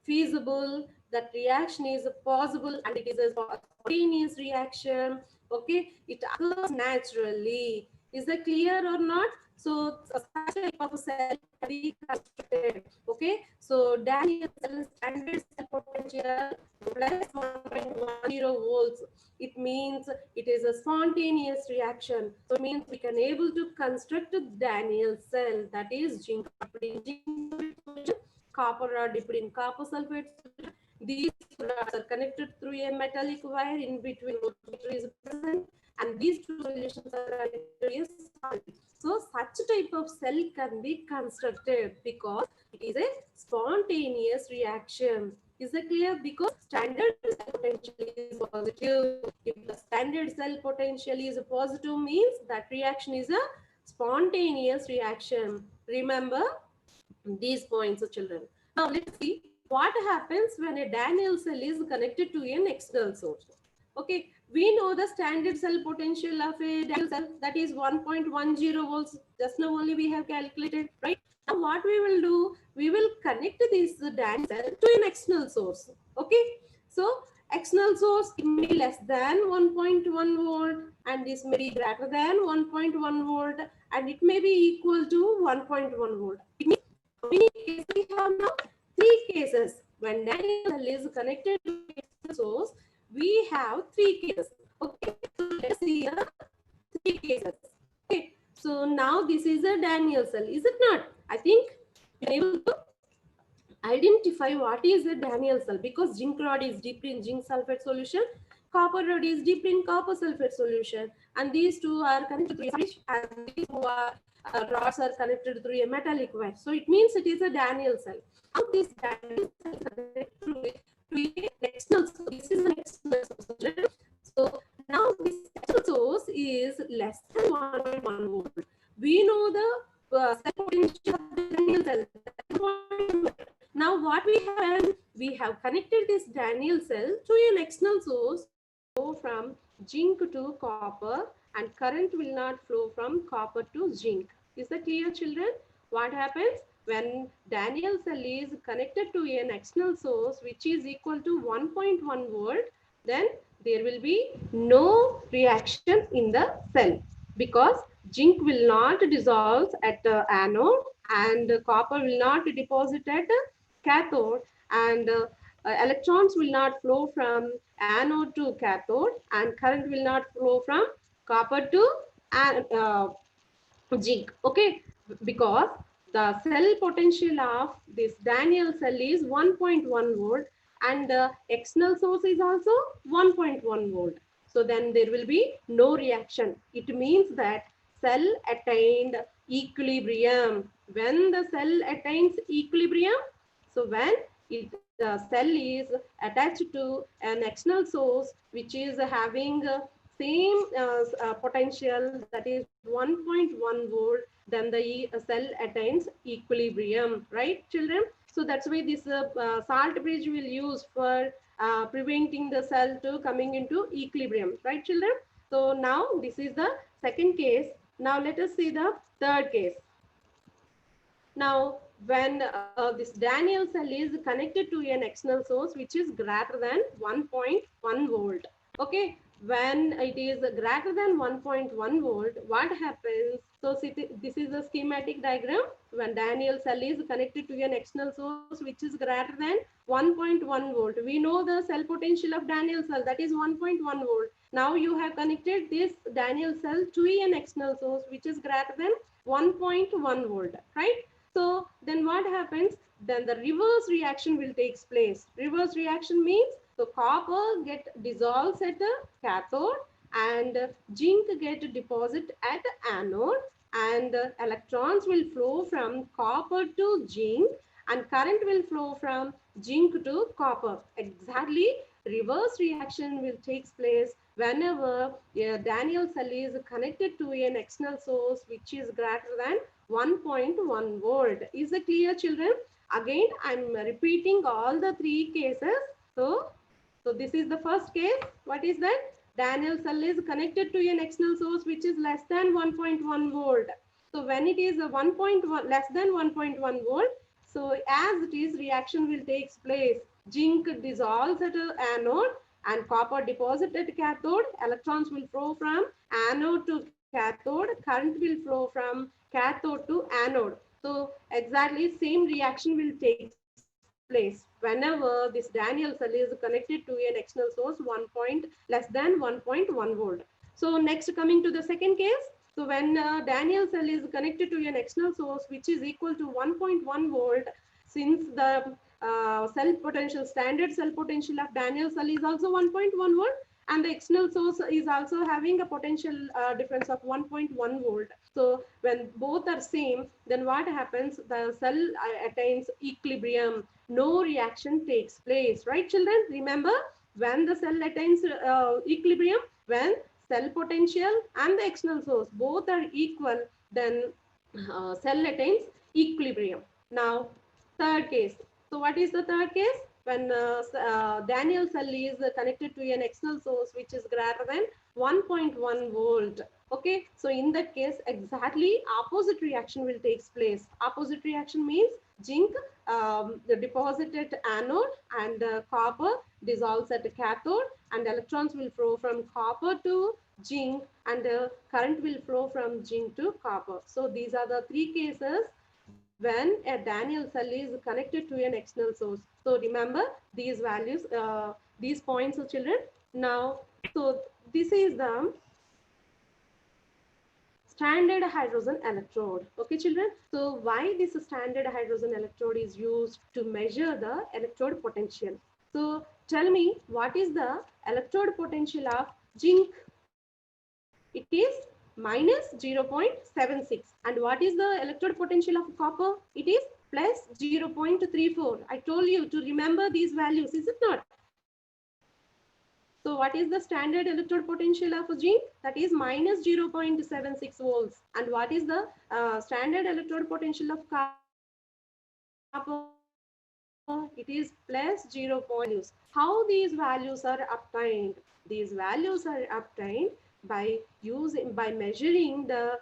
[SPEAKER 3] feasible, that reaction is possible, and it is a spontaneous reaction. Okay, it occurs naturally. Is that clear or not? So such type of cell can be constructed. Okay, so Daniel cell standard cell potential plus 1.10 volts. It means it is a spontaneous reaction. So it means we can able to construct a Daniel cell, that is zinc solution, copper rod dipped in copper sulfate solution. These rods are connected through a metallic wire, in between voltmeter is present, and these two solutions are connected. So such type of cell can be constructed because it is a spontaneous reaction. Is that clear? Because standard cell potential is positive. If the standard cell potential is positive, means that reaction is a spontaneous reaction. Remember these points, children. Now let's see what happens when a Daniel cell is connected to an external source. Okay, we know the standard cell potential of a Daniel cell, that is 1.10 volts. Just now only we have calculated, right? Now what we will do, we will connect this Daniel cell to an external source. Okay, so external source may be less than 1.1 volt, and this may be greater than 1.1 volt, and it may be equal to 1.1 volt. It means how many cases we have now? 3 cases. When Daniel cell is connected to external source, we have 3 cases. Okay, so let's see the 3 cases. Okay, so now this is a Daniel cell, is it not? I think you're able to identify what is a Daniel cell, because zinc rod is dipped in zinc sulfate solution, copper rod is dipped in copper sulfate solution, and these two are connected through a switch, and these two rods are connected through a metallic wire. So it means it is a Daniel cell. Now this Daniel cell is connected to an external source. This is an external source. So now this external source is less than 1.1 volt. We know the cell potential of the Daniel cell. Now what we have done, we have connected this Daniel cell to an external source, flow from zinc to copper, and current will not flow from copper to zinc. Is that clear, children? What happens when Daniel cell is connected to an external source which is equal to 1.1 volt, then there will be no reaction in the cell, because zinc will not dissolve at the anode, and copper will not deposit at cathode, and electrons will not flow from anode to cathode, and current will not flow from copper to zinc. Okay, because the cell potential of this Daniel cell is 1.1 volt, and the external source is also 1.1 volt. So then there will be no reaction. It means that cell attained equilibrium. When the cell attains equilibrium, so when the cell is attached to an external source which is having same potential, that is 1.1 volt, then the cell attains equilibrium, right children? So that's why this salt bridge will use for preventing the cell to coming into equilibrium, right children? So now this is the second case. Now let us see the third case. Now, when this Daniel cell is connected to an external source which is greater than 1.1 volt, okay, when it is greater than 1.1 volt, what happens? So this is the schematic diagram. When Daniel cell is connected to an external source which is greater than 1.1 volt, we know the cell potential of Daniel cell, that is 1.1 volt. Now you have connected this Daniel cell to an external source which is greater than 1.1 volt, right? So then what happens? Then the reverse reaction will take place. Reverse reaction means so copper get dissolves at the cathode and zinc get deposit at the anode, and electrons will flow from copper to zinc and current will flow from zinc to copper. Exactly reverse reaction will take place whenever a Daniel cell is connected to an external source which is greater than 1.1 volt. Is it clear children? Again, I'm repeating all the three cases. So this is the first case. What is that? Daniel cell is connected to an external source which is less than 1.1 volt. So when it is a 1.1 less than 1.1 volt, so as it is, reaction will take place. Zinc dissolves at an anode and copper deposit at cathode. Electrons will flow from anode to cathode. Current will flow from cathode to anode. So exactly same reaction will take place whenever this Daniel cell is connected to an external source less than 1.1 volt. So next, coming to the second case. So when Daniel cell is connected to an external source which is equal to 1.1 volt, since the cell potential, standard cell potential of Daniel cell is also 1.1 volt, and the external source is also having a potential difference of 1.1 volt. So when both are same, then what happens? The cell attains equilibrium. No reaction takes place, right children? Remember, when the cell attains equilibrium, when cell potential and the external source both are equal, then cell attains equilibrium. Now, third case. So what is the third case? When Daniel cell is connected to an external source which is greater than 1.1 volt. Okay, so in that case, exactly opposite reaction will take place. Opposite reaction means zinc deposited anode and copper dissolves at the cathode, and electrons will flow from copper to zinc, and current will flow from zinc to copper. So these are the three cases when a Daniel cell is connected to an external source. So remember these values, these points of children. Now, so this is the standard hydrogen electrode. Okay, children. So why this standard hydrogen electrode is used to measure the electrode potential? So tell me, what is the electrode potential of zinc? It is minus 0.76. And what is the electrode potential of copper? It is plus 0.34. I told you to remember these values, is it not? So what is the standard electrode potential of zinc? That is minus 0.76 volts. And what is the standard electrode potential of copper? It is plus 0.0. How these values are obtained? These values are obtained by measuring the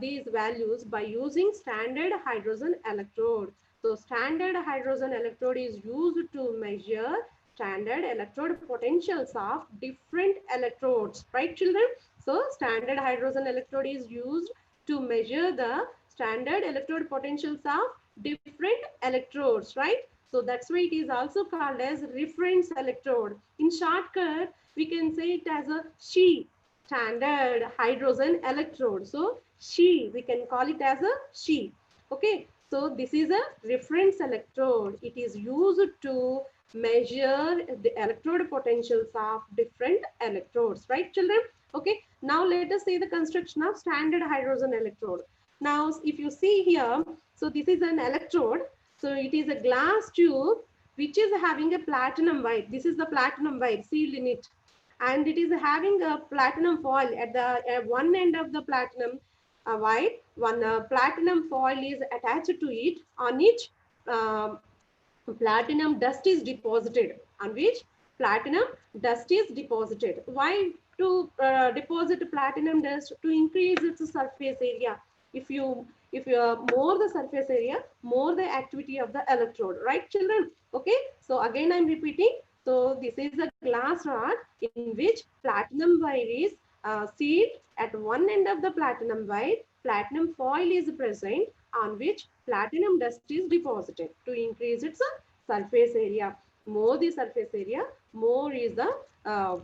[SPEAKER 3] these values by using standard hydrogen electrode. So standard hydrogen electrode is used to measure standard electrode potentials of different electrodes, right children? So standard hydrogen electrode is used to measure the standard electrode potentials of different electrodes, right? So that's why it is also called as reference electrode. In shortcut, we can say it as a SHE, standard hydrogen electrode. So SHE, we can call it as a SHE. Okay, so this is a reference electrode. It is used to measure the electrode potentials of different electrodes, right children? Okay, now let us see the construction of standard hydrogen electrode. Now if you see here, so this is an electrode. So it is a glass tube which is having a platinum wire. This is the platinum wire sealed in it, and it is having a platinum foil at the one end of the platinum wire. One platinum foil is attached to it. On each platinum dust is deposited. On which platinum dust is deposited. Why to deposit platinum dust? To increase its surface area. If you more the surface area, more the activity of the electrode, right children? Okay, so again I'm repeating. So this is a glass rod in which platinum wire is sealed. At one end of the platinum wire, platinum foil is present on which platinum dust is deposited to increase its surface area. More the surface area, more is the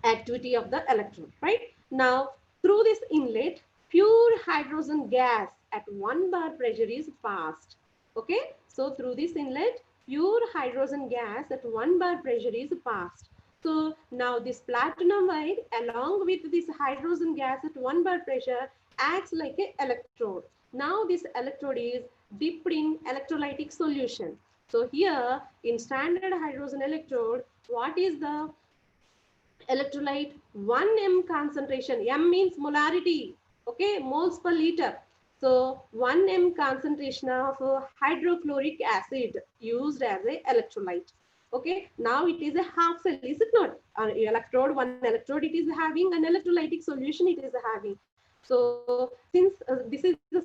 [SPEAKER 3] activity of the electrode, right? Now, through this inlet, pure hydrogen gas at 1 bar pressure is passed. Okay, so through this inlet, pure hydrogen gas at 1 bar pressure is passed. So now this platinum wire along with this hydrogen gas at 1 bar pressure acts like an electrode. Now this electrode is dipped in electrolytic solution. So here in standard hydrogen electrode, what is the electrolyte? 1 m concentration. M means molarity, okay, moles per liter. So 1 m concentration of hydrochloric acid used as a electrolyte. Okay, now it is a half cell, is it not? Electrode, one electrode, it is having an electrolytic solution, it is having. So since this is the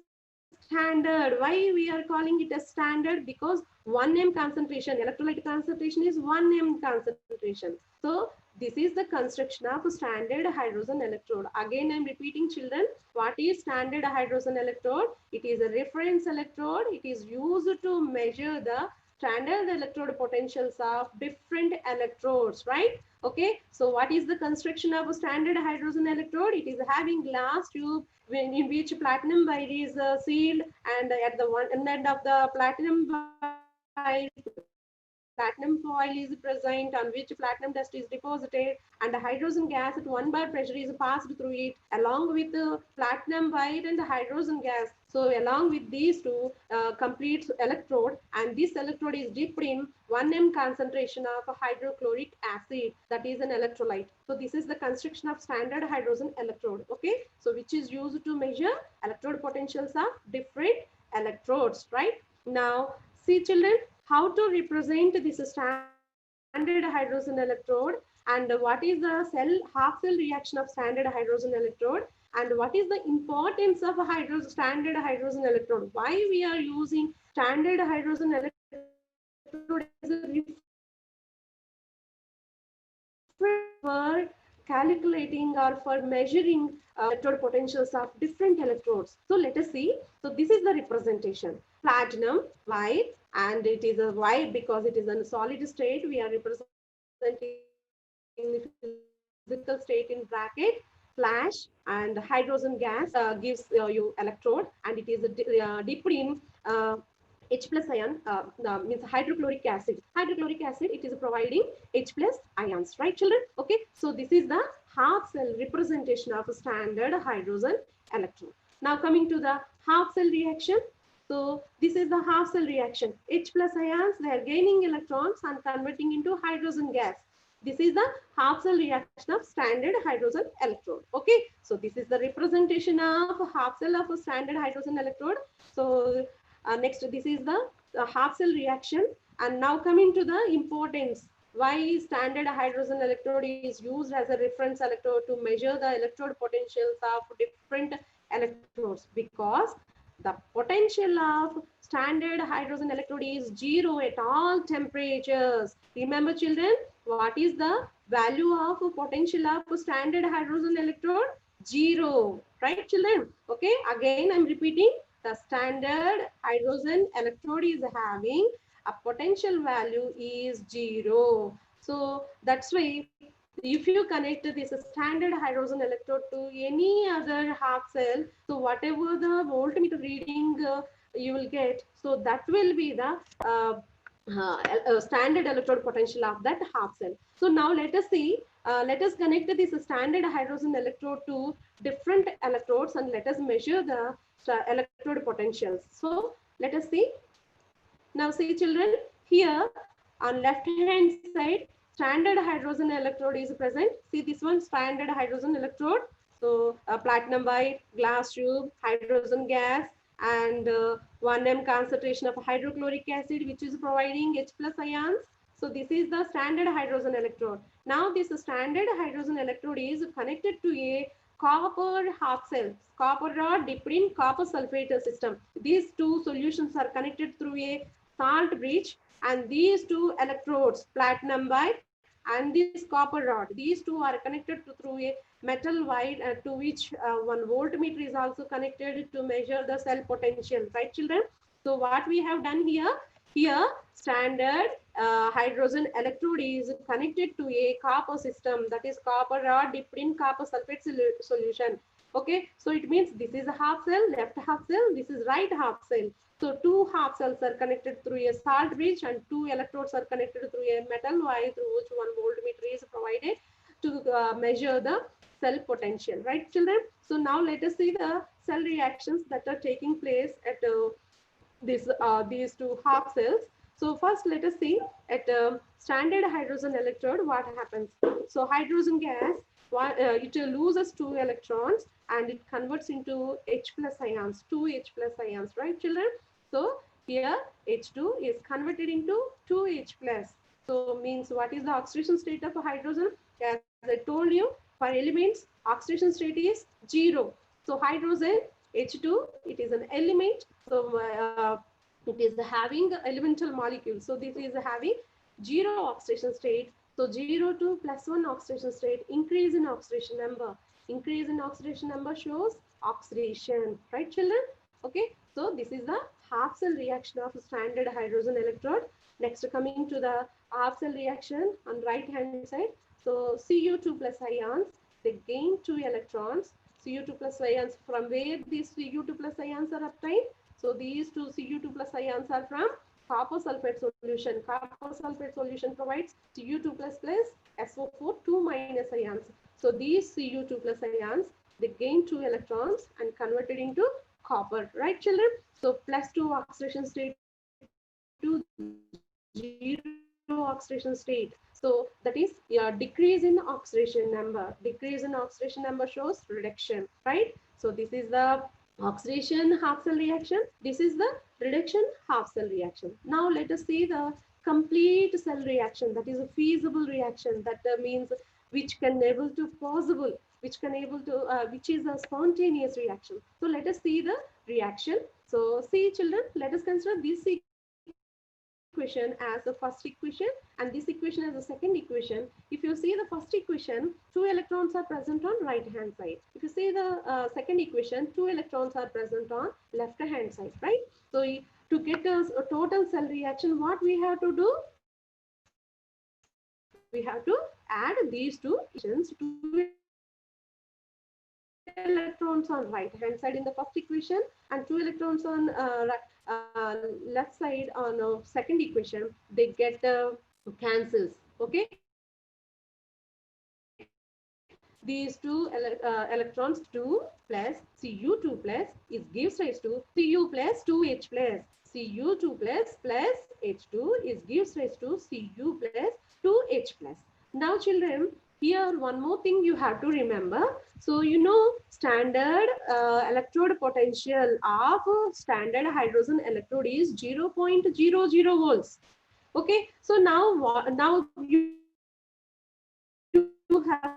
[SPEAKER 3] standard, why we are calling it a standard? Because 1 m concentration, electrolyte concentration is 1 m concentration. So this is the construction of standard hydrogen electrode. Again, I'm repeating children, what is standard hydrogen electrode? It is a reference electrode. It is used to measure the standard electrode potentials of different electrodes, right? Okay, so what is the construction of a standard hydrogen electrode? It is having glass tube in which platinum wire is sealed, and at the one end of the platinum wire, platinum foil is present on which platinum dust is deposited, and the hydrogen gas at 1 bar pressure is passed through it along with the platinum wire and the hydrogen gas. So along with these two complete electrode, and this electrode is dipped in 1 m concentration of hydrochloric acid, that is an electrolyte. So this is the construction of standard hydrogen electrode, okay, so which is used to measure electrode potentials of different electrodes, right? Now see children, how to represent this standard hydrogen electrode, and what is the half cell reaction of standard hydrogen electrode, and what is the importance of standard hydrogen electrode, why we are using standard hydrogen electrode as a reference for calculating or for measuring electrode potentials of different electrodes. So let us see. So this is the representation. Platinum, white, and it is a white because it is in a solid state. We are representing the physical state in bracket, flash, and hydrogen gas gives you electrode, and it is dipped in H plus ion, means hydrochloric acid. Hydrochloric acid, it is providing H plus ions, right children? Okay, so this is the half cell representation of a standard hydrogen electrode. Now coming to the half cell reaction. So this is the half cell reaction. H plus ions, they are gaining electrons and converting into hydrogen gas. This is the half cell reaction of standard hydrogen electrode. Okay, so this is the representation of half cell of a standard hydrogen electrode. So next, this is the half cell reaction. And now coming to the importance, why standard hydrogen electrode is used as a reference electrode to measure the electrode potentials of different electrodes, because the potential of standard hydrogen electrode is 0 at all temperatures. Remember children, what is the value of potential of standard hydrogen electrode? 0, right children? Okay, again I'm repeating, the standard hydrogen electrode is having a potential value is 0. So that's why if you connect this standard hydrogen electrode to any other half cell, so whatever the voltmeter reading you will get, so that will be the standard electrode potential of that half cell. So now let us see, let us connect this standard hydrogen electrode to different electrodes and let us measure the electrode potentials. So let us see. Now see children, here on left hand side, standard hydrogen electrode is present. See this one, standard hydrogen electrode. So platinum white, glass tube, hydrogen gas, and 1 m concentration of hydrochloric acid, which is providing H plus ions. So this is the standard hydrogen electrode. Now this standard hydrogen electrode is connected to a copper half cell, copper rod dipped in copper sulfate system. These two solutions are connected through a salt bridge, and these two electrodes, platinum wire and this copper rod, these two are connected through a metal wire to which one voltmeter is also connected to measure the cell potential, right children? So what we have done here standard hydrogen electrode is connected to a copper system, that is copper rod dipped in copper sulfate solution. Okay, so it means this is a half cell, left half cell, this is right half cell. So two half cells are connected through a salt bridge and two electrodes are connected through a metal wire through which 1 voltmeter is provided to measure the cell potential, right children? So now let us see the cell reactions that are taking place at these two half cells. So first let us see at standard hydrogen electrode what happens. So hydrogen gas, it loses 2 electrons and it converts into H plus ions, 2H plus ions, right children? So here H2 is converted into 2H plus. So means what is the oxidation state of a hydrogen? As I told you, for elements, oxidation state is 0. So hydrogen H2, it is an element. So it is having elemental molecules. So this is having 0 oxidation state. So 0 to +1 oxidation state, increase in oxidation number. Increase in oxidation number shows oxidation, right children? Okay, so this is the half cell reaction of standard hydrogen electrode. Next, coming to the half cell reaction on right hand side. So Cu2 plus ions, they gain 2 electrons. Cu2 plus ions, from where these Cu2 plus ions are obtained? So these two Cu2 plus ions are from copper sulfate solution. Copper sulfate solution provides Cu2 plus SO4 2 minus ions. So these Cu2 plus ions, they gain 2 electrons and converted into copper, right children? So +2 oxidation state to 0 oxidation state. So that is decrease in oxidation number. Decrease in oxidation number shows reduction, right? So this is the oxidation half cell reaction. This is the reduction half cell reaction. Now let us see the complete cell reaction, that is a feasible reaction. That means which can able to possible, which is a spontaneous reaction. So let us see the reaction. So see children, let us consider this equation as the first equation and this equation as the second equation. If you see the first equation, 2 electrons are present on right hand side. If you see the second equation, 2 electrons are present on left hand side, right? So to get us a total cell reaction, what we have to do? We have to add these two equations. 2 electrons on right hand side in the first equation and 2 electrons on left side on second equation. They get cancels. Okay, these two electrons 2 plus Cu2 plus is gives rise to Cu plus 2H plus. Cu2 plus H2 is gives rise to Cu plus 2H plus. Now children, here one more thing you have to remember. So you know standard electrode potential of standard hydrogen electrode is 0.00 volts. Okay, so now you have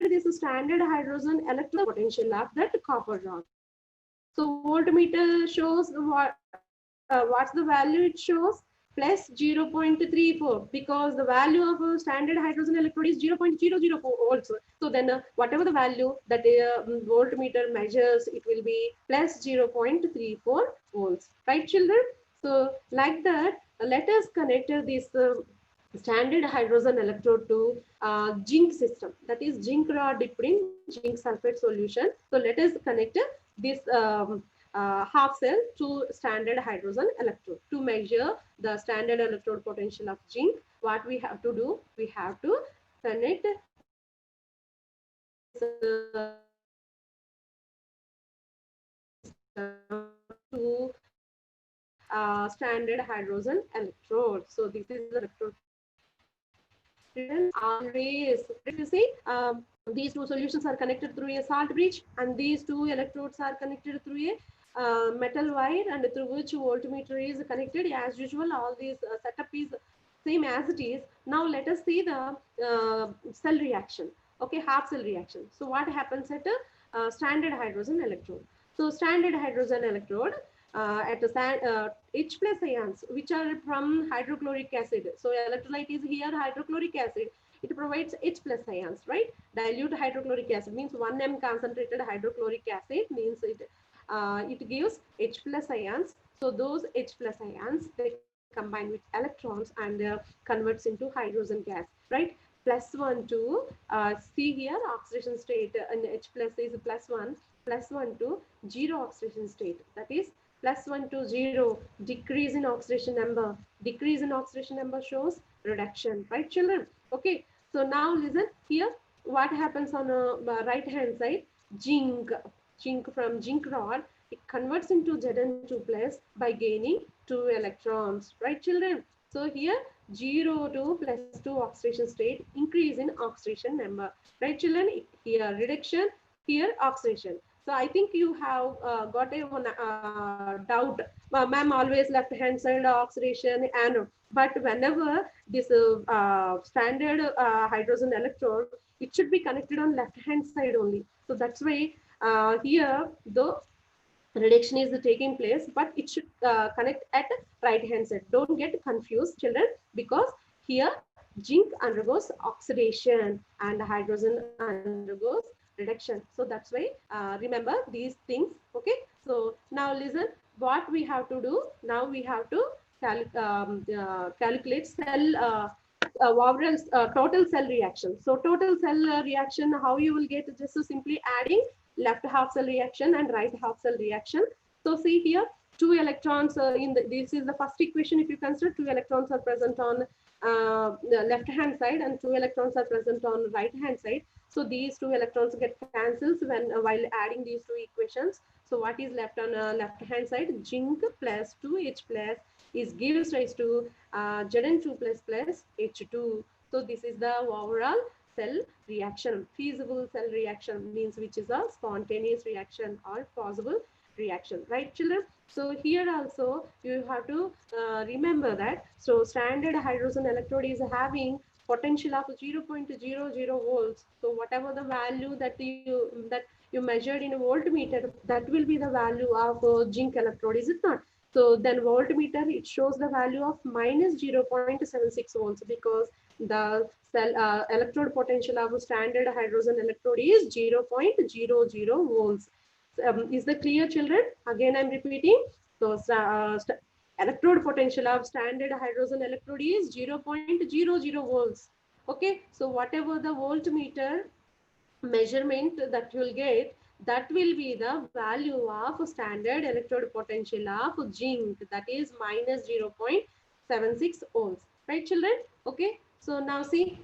[SPEAKER 3] to this standard hydrogen electrode potential of that copper rod. So voltmeter shows what's the value it shows? Plus 0.34, because the value of a standard hydrogen electrode is 0.004 volts. So then whatever the value that voltmeter measures, it will be plus 0.34 volts, right children? So like that, let us connect this standard hydrogen electrode to zinc system, that is zinc rod dipped in zinc sulfate solution. So let us connect this half cell to standard hydrogen electrode to measure the standard electrode potential of zinc. What we have to do, we have to connect this zinc system to standard hydrogen electrode. So this is the electrode. Always, you see, these two solutions are connected through a salt bridge, and these two electrodes are connected through a metal wire, and through which voltmeter is connected. As usual, all these setup is same as it is. Now let us see the cell reaction. Okay, half cell reaction. So what happens at a standard hydrogen electrode? So standard hydrogen electrode at H plus ions, which are from hydrochloric acid. So electrolyte is here hydrochloric acid. It provides H plus ions, right? Dilute hydrochloric acid means 1 m concentrated hydrochloric acid means it gives H plus ions. So those H plus ions, they combine with electrons and converts into hydrogen gas, right? Plus 1 to see here oxidation state and H plus is plus 1 to 0 oxidation state. That is plus 1 to 0, decrease in oxidation number. Decrease in oxidation number shows reduction, right, children? Okay, so now listen here. What happens on the right hand side? Zinc from zinc rod, it converts into Zn2 plus by gaining 2 electrons, right, children? So here 0 to plus 2 oxidation state, increase in oxidation number, right, children? Here reduction, here oxidation. So I think you have got a doubt. Ma'am, always left hand side oxidation anode. But whenever this standard hydrogen electrode, it should be connected on left hand side only. So that's why here the reduction is taking place, but it should connect at right hand side. Don't get confused, children, because here zinc undergoes oxidation and hydrogen undergoes reduction. So that's why remember these things. Okay, so now listen what we have to do. Now we have to calculate cell overall total cell reaction. So total cell reaction, how you will get, just so simply adding left half cell reaction and right half cell reaction. So see here, 2 electrons this is the first equation. If you consider 2 electrons are present on the left hand side and 2 electrons are present on right hand side. So these 2 electrons get cancels when while adding these 2 equations. So what is left on left hand side? Zinc plus 2H plus is gives rise to Zn2 plus H2. So this is the overall cell reaction. Feasible cell reaction means which is a spontaneous reaction or possible reaction, right, children? So here also you have to remember that. So standard hydrogen electrode is having potential of 0.00 volts. So whatever the value that you measured in a voltmeter, that will be the value of zinc electrode, is it not? So then voltmeter, it shows the value of minus 0.76 volts because the cell electrode potential of standard hydrogen electrode is 0.00 volts. Is that clear, children? Again, I'm repeating. So electrode potential of standard hydrogen electrode is 0.00 volts. Okay, so whatever the voltmeter measurement that you will get, that will be the value of standard electrode potential of zinc, that is minus 0.76 ohms, right, children? Okay, so now see,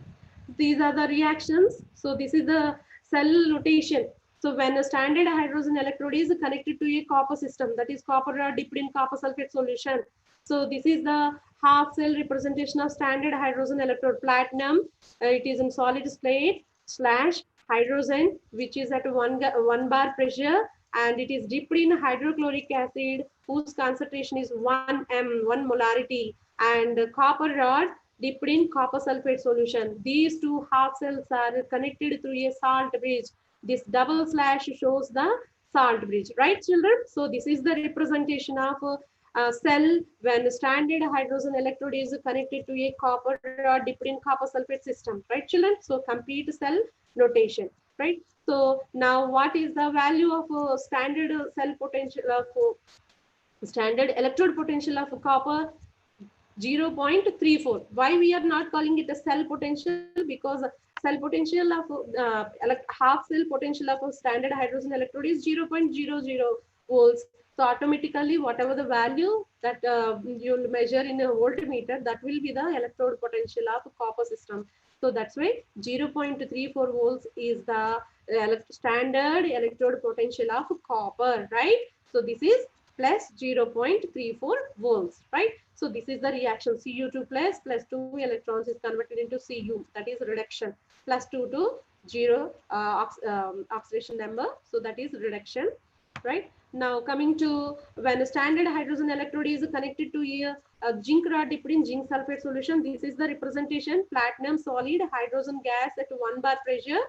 [SPEAKER 3] these are the reactions. So this is the cell notation. So when a standard hydrogen electrode is connected to a copper system, that is copper dipped in copper sulfate solution. So this is the half cell representation of standard hydrogen electrode. Platinum, it is in solid state / hydrogen, which is at 1 bar pressure, and it is dipped in hydrochloric acid whose concentration is 1 m, 1 molarity, and copper rod dipped in copper sulfate solution. These two half cells are connected through a salt bridge. This double slash shows the salt bridge, right, children? So this is the representation of cell when standard hydrogen electrode is connected to a copper dipped in copper sulfate system, right, children? So complete cell notation, right? So now what is the value of standard cell potential of standard electrode potential of copper? 0.34. Why we are not calling it a cell potential? Because cell potential of half cell potential of a standard hydrogen electrode is 0.00 volts. So automatically whatever the value that you'll measure in a voltmeter, that will be the electrode potential of a copper system. So that's why 0.34 volts is the standard electrode potential of copper, right? So this is plus 0.34 volts, right? So this is the reaction. Cu2 plus 2 electrons is converted into Cu, that is reduction, plus 2 to 0 oxidation number, so that is reduction, right? Now coming to when a standard hydrogen electrode is connected to a zinc rod dipped in zinc sulfate solution, this is the representation: platinum solid, hydrogen gas at 1 bar pressure,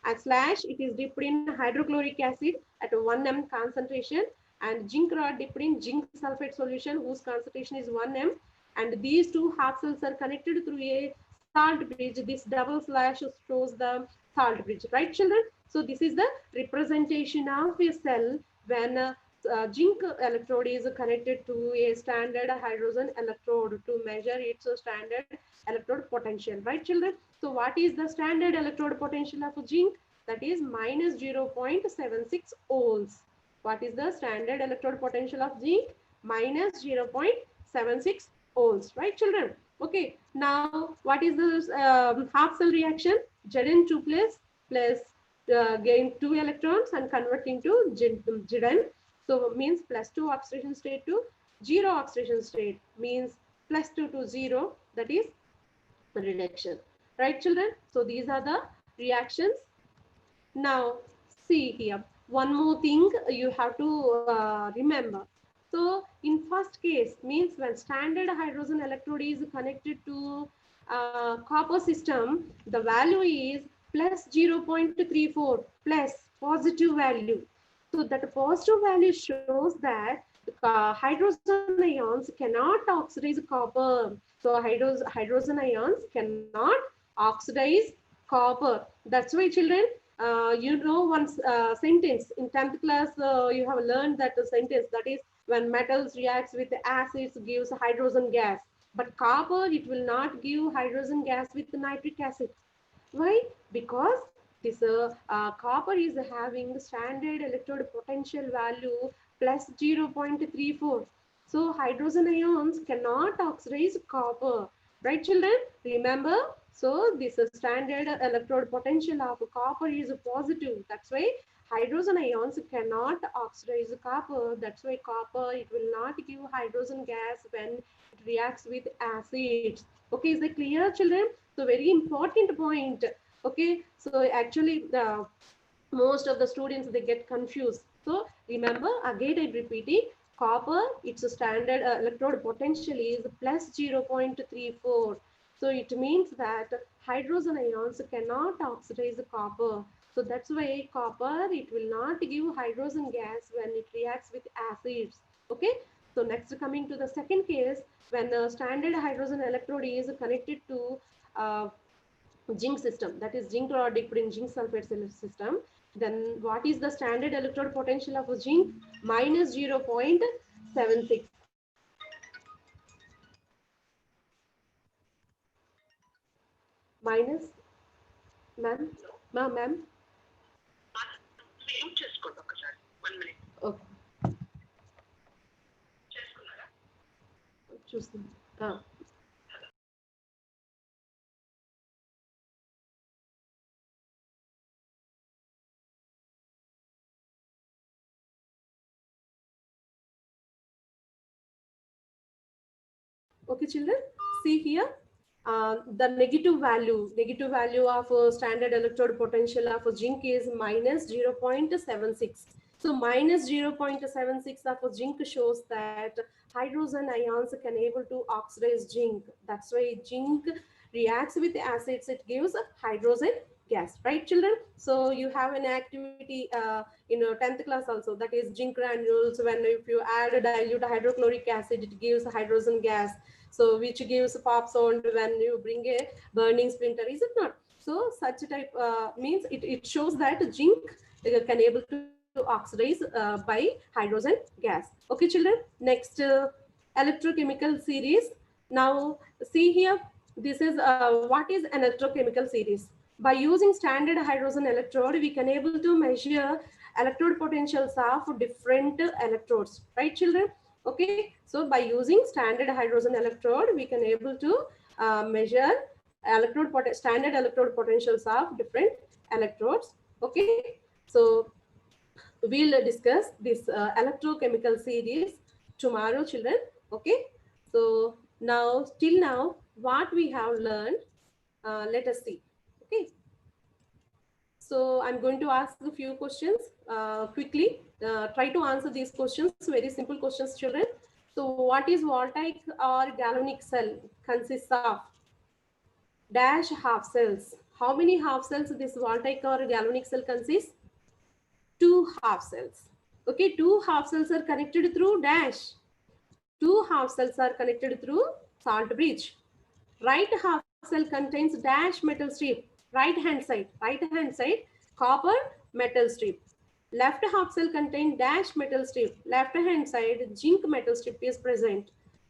[SPEAKER 3] and slash it is dipped in hydrochloric acid at 1 m concentration, and zinc rod dipped in zinc sulfate solution whose concentration is 1 m, and these two half cells are connected through a salt bridge. This double slash shows the salt bridge, right children? So this is the representation of a cell when zinc electrode is connected to a standard hydrogen electrode to measure its standard electrode potential, right children? So what is the standard electrode potential of zinc? That is minus 0.76 ohms. What is the standard electrode potential of zinc? Minus 0.76 ohms, right children? Okay, now what is the half cell reaction? Zn2 plus gain 2 electrons and converting to Zn. So means plus 2 oxidation state to 0 oxidation state, means plus 2 to 0, that is reduction, right children? So these are the reactions. Now see here, one more thing you have to remember. So in first case, means when standard hydrogen electrode is connected to copper system, the value is plus 0.34 plus positive value. So that positive value shows that the hydrogen ions cannot oxidize copper. So hydrogen ions cannot oxidize copper. That's why children, you know one sentence in 10th class, you have learned that the sentence, that is when metals reacts with acids gives hydrogen gas, but copper it will not give hydrogen gas with nitric acid. Why? Because this copper is having standard electrode potential value plus 0.34. So hydrogen ions cannot oxidize copper. Right children? Remember? So this standard electrode potential of copper is positive. That's why hydrogen ions cannot oxidize copper. That's why copper, it will not give hydrogen gas when it reacts with acids. Okay, is that clear children? So very important point. Okay, so actually most of the students, they get confused. So remember, again I'm repeating, copper, its standard electrode potential is plus 0.34. So it means that hydrogen ions cannot oxidize the copper. So that's why copper, it will not give hydrogen gas when it reacts with acids. Okay, so next coming to the second case, when the standard hydrogen electrode is connected to zinc system, that is zinc rod dipped in zinc sulfate system, then what is the standard electrode potential of zinc? Minus 0.76. Minus, ma'am, ma'am. Okay. Choosing. Okay, children, see here. The negative value of standard electrode potential of zinc is minus 0.76. So minus 0.76 of zinc shows that hydrogen ions can able to oxidize zinc. That's why zinc reacts with acids, it gives hydrogen gas, right children? So you have an activity in 10th class also, that is zinc granules. When if you add a dilute hydrochloric acid, it gives hydrogen gas. So which gives pop sound when you bring a burning splinter, is it not? So such type means it shows that zinc can able to oxidize by hydrogen gas. Okay children, next electrochemical series. Now see here, this is what is an electrochemical series. By using standard hydrogen electrode, we can able to measure electrode potentials of different electrodes, right children? Okay, so by using standard hydrogen electrode, we can able to measure standard electrode potentials of different electrodes. Okay, so we'll discuss this electrochemical series tomorrow, children. Okay. So now, till now, what we have learned, let us see. Okay. So I'm going to ask a few questions quickly. Try to answer these questions. Very simple questions, children. So what is voltaic or galvanic cell consists of? Dash half cells. How many half cells this voltaic or galvanic cell consists? 2 half cells. Okay, 2 half cells are connected through dash. 2 half cells are connected through salt bridge. Right half cell contains dash metal strip. Right hand side copper metal strip. Left half cell contains dash metal strip. Left hand side zinc metal strip is present.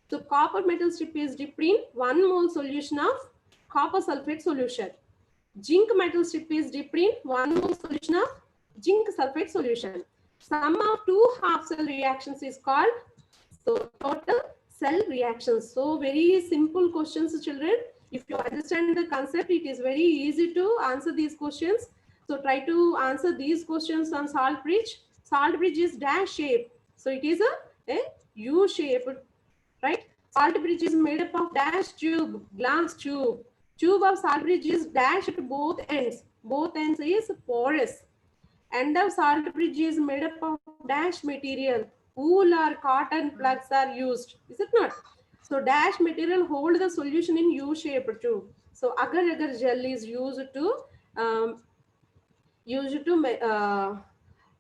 [SPEAKER 3] So copper metal strip is dipped in 1 mole solution of copper sulfate solution. Zinc metal strip is dipped in 1 mole solution of zinc sulfate solution. Sum of 2 half cell reactions is called total cell reactions. So very simple questions, children. If you understand the concept, it is very easy to answer these questions. So try to answer these questions on salt bridge. Salt bridge is dash shape. So it is a U shape, right? Salt bridge is made up of dash tube, glass tube. Tube of salt bridge is dash at both ends. Both ends is porous. End of salt bridge is made up of dash material. Wool or cotton plugs are used. Is it not? So dash material hold the solution in U-shaped tube. So agar-agar gel is used to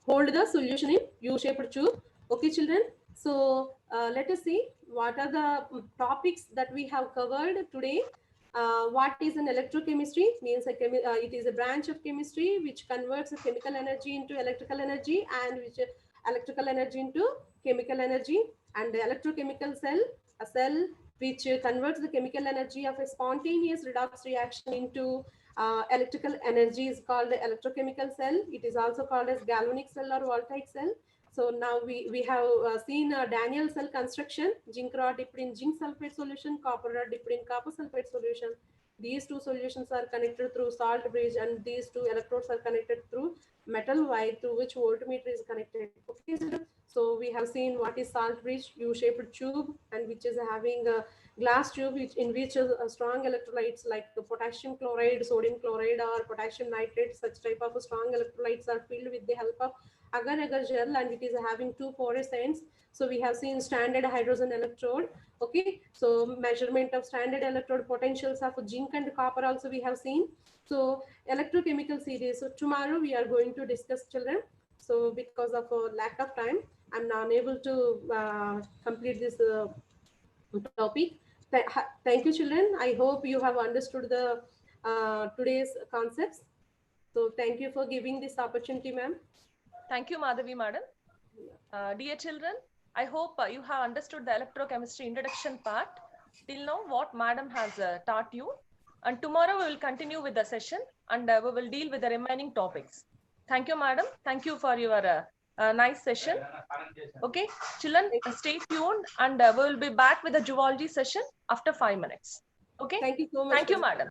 [SPEAKER 3] hold the solution in U-shaped tube. Okay, children. So let us see what are the topics that we have covered today. What is an electrochemistry? Means it is a branch of chemistry which converts the chemical energy into electrical energy, and which electrical energy into chemical energy. And the electrochemical cell, a cell which converts the chemical energy of a spontaneous redox reaction into electrical energy, is called the electrochemical cell. It is also called as galvanic cell or voltaic cell. So now we have seen Daniell cell construction. Zinc rod dipped in zinc sulfate solution, copper rod dipped in copper sulfate solution. These two solutions are connected through salt bridge, and these two electrodes are connected through metal wire through which voltmeter is connected. Okay, so we have seen what is salt bridge, U-shaped tube, and which is having a glass tube in which strong electrolytes like potassium chloride, sodium chloride, or potassium nitrate, such type of strong electrolytes are filled with the help of agar-agar gel, and it is having 2 porous ends. So we have seen standard hydrogen electrode. Okay, so measurement of standard electrode potentials of zinc and copper also we have seen. So electrochemical series. So tomorrow we are going to discuss, children. So because of lack of time, I'm not unable to complete this topic. Thank you, children. I hope you have understood the today's concepts. So thank you for giving this opportunity, ma'am.
[SPEAKER 2] Thank you, Madhavi madam. Dear children, I hope you have understood the electrochemistry introduction part. Till now, what madam has taught you. And tomorrow we will continue with the session, and we will deal with the remaining topics. Thank you, madam. Thank you for your nice session. Okay, children, stay tuned, and we will be back with the zoology session after 5 minutes. Okay.
[SPEAKER 3] Thank you so much.
[SPEAKER 2] Thank you, madam.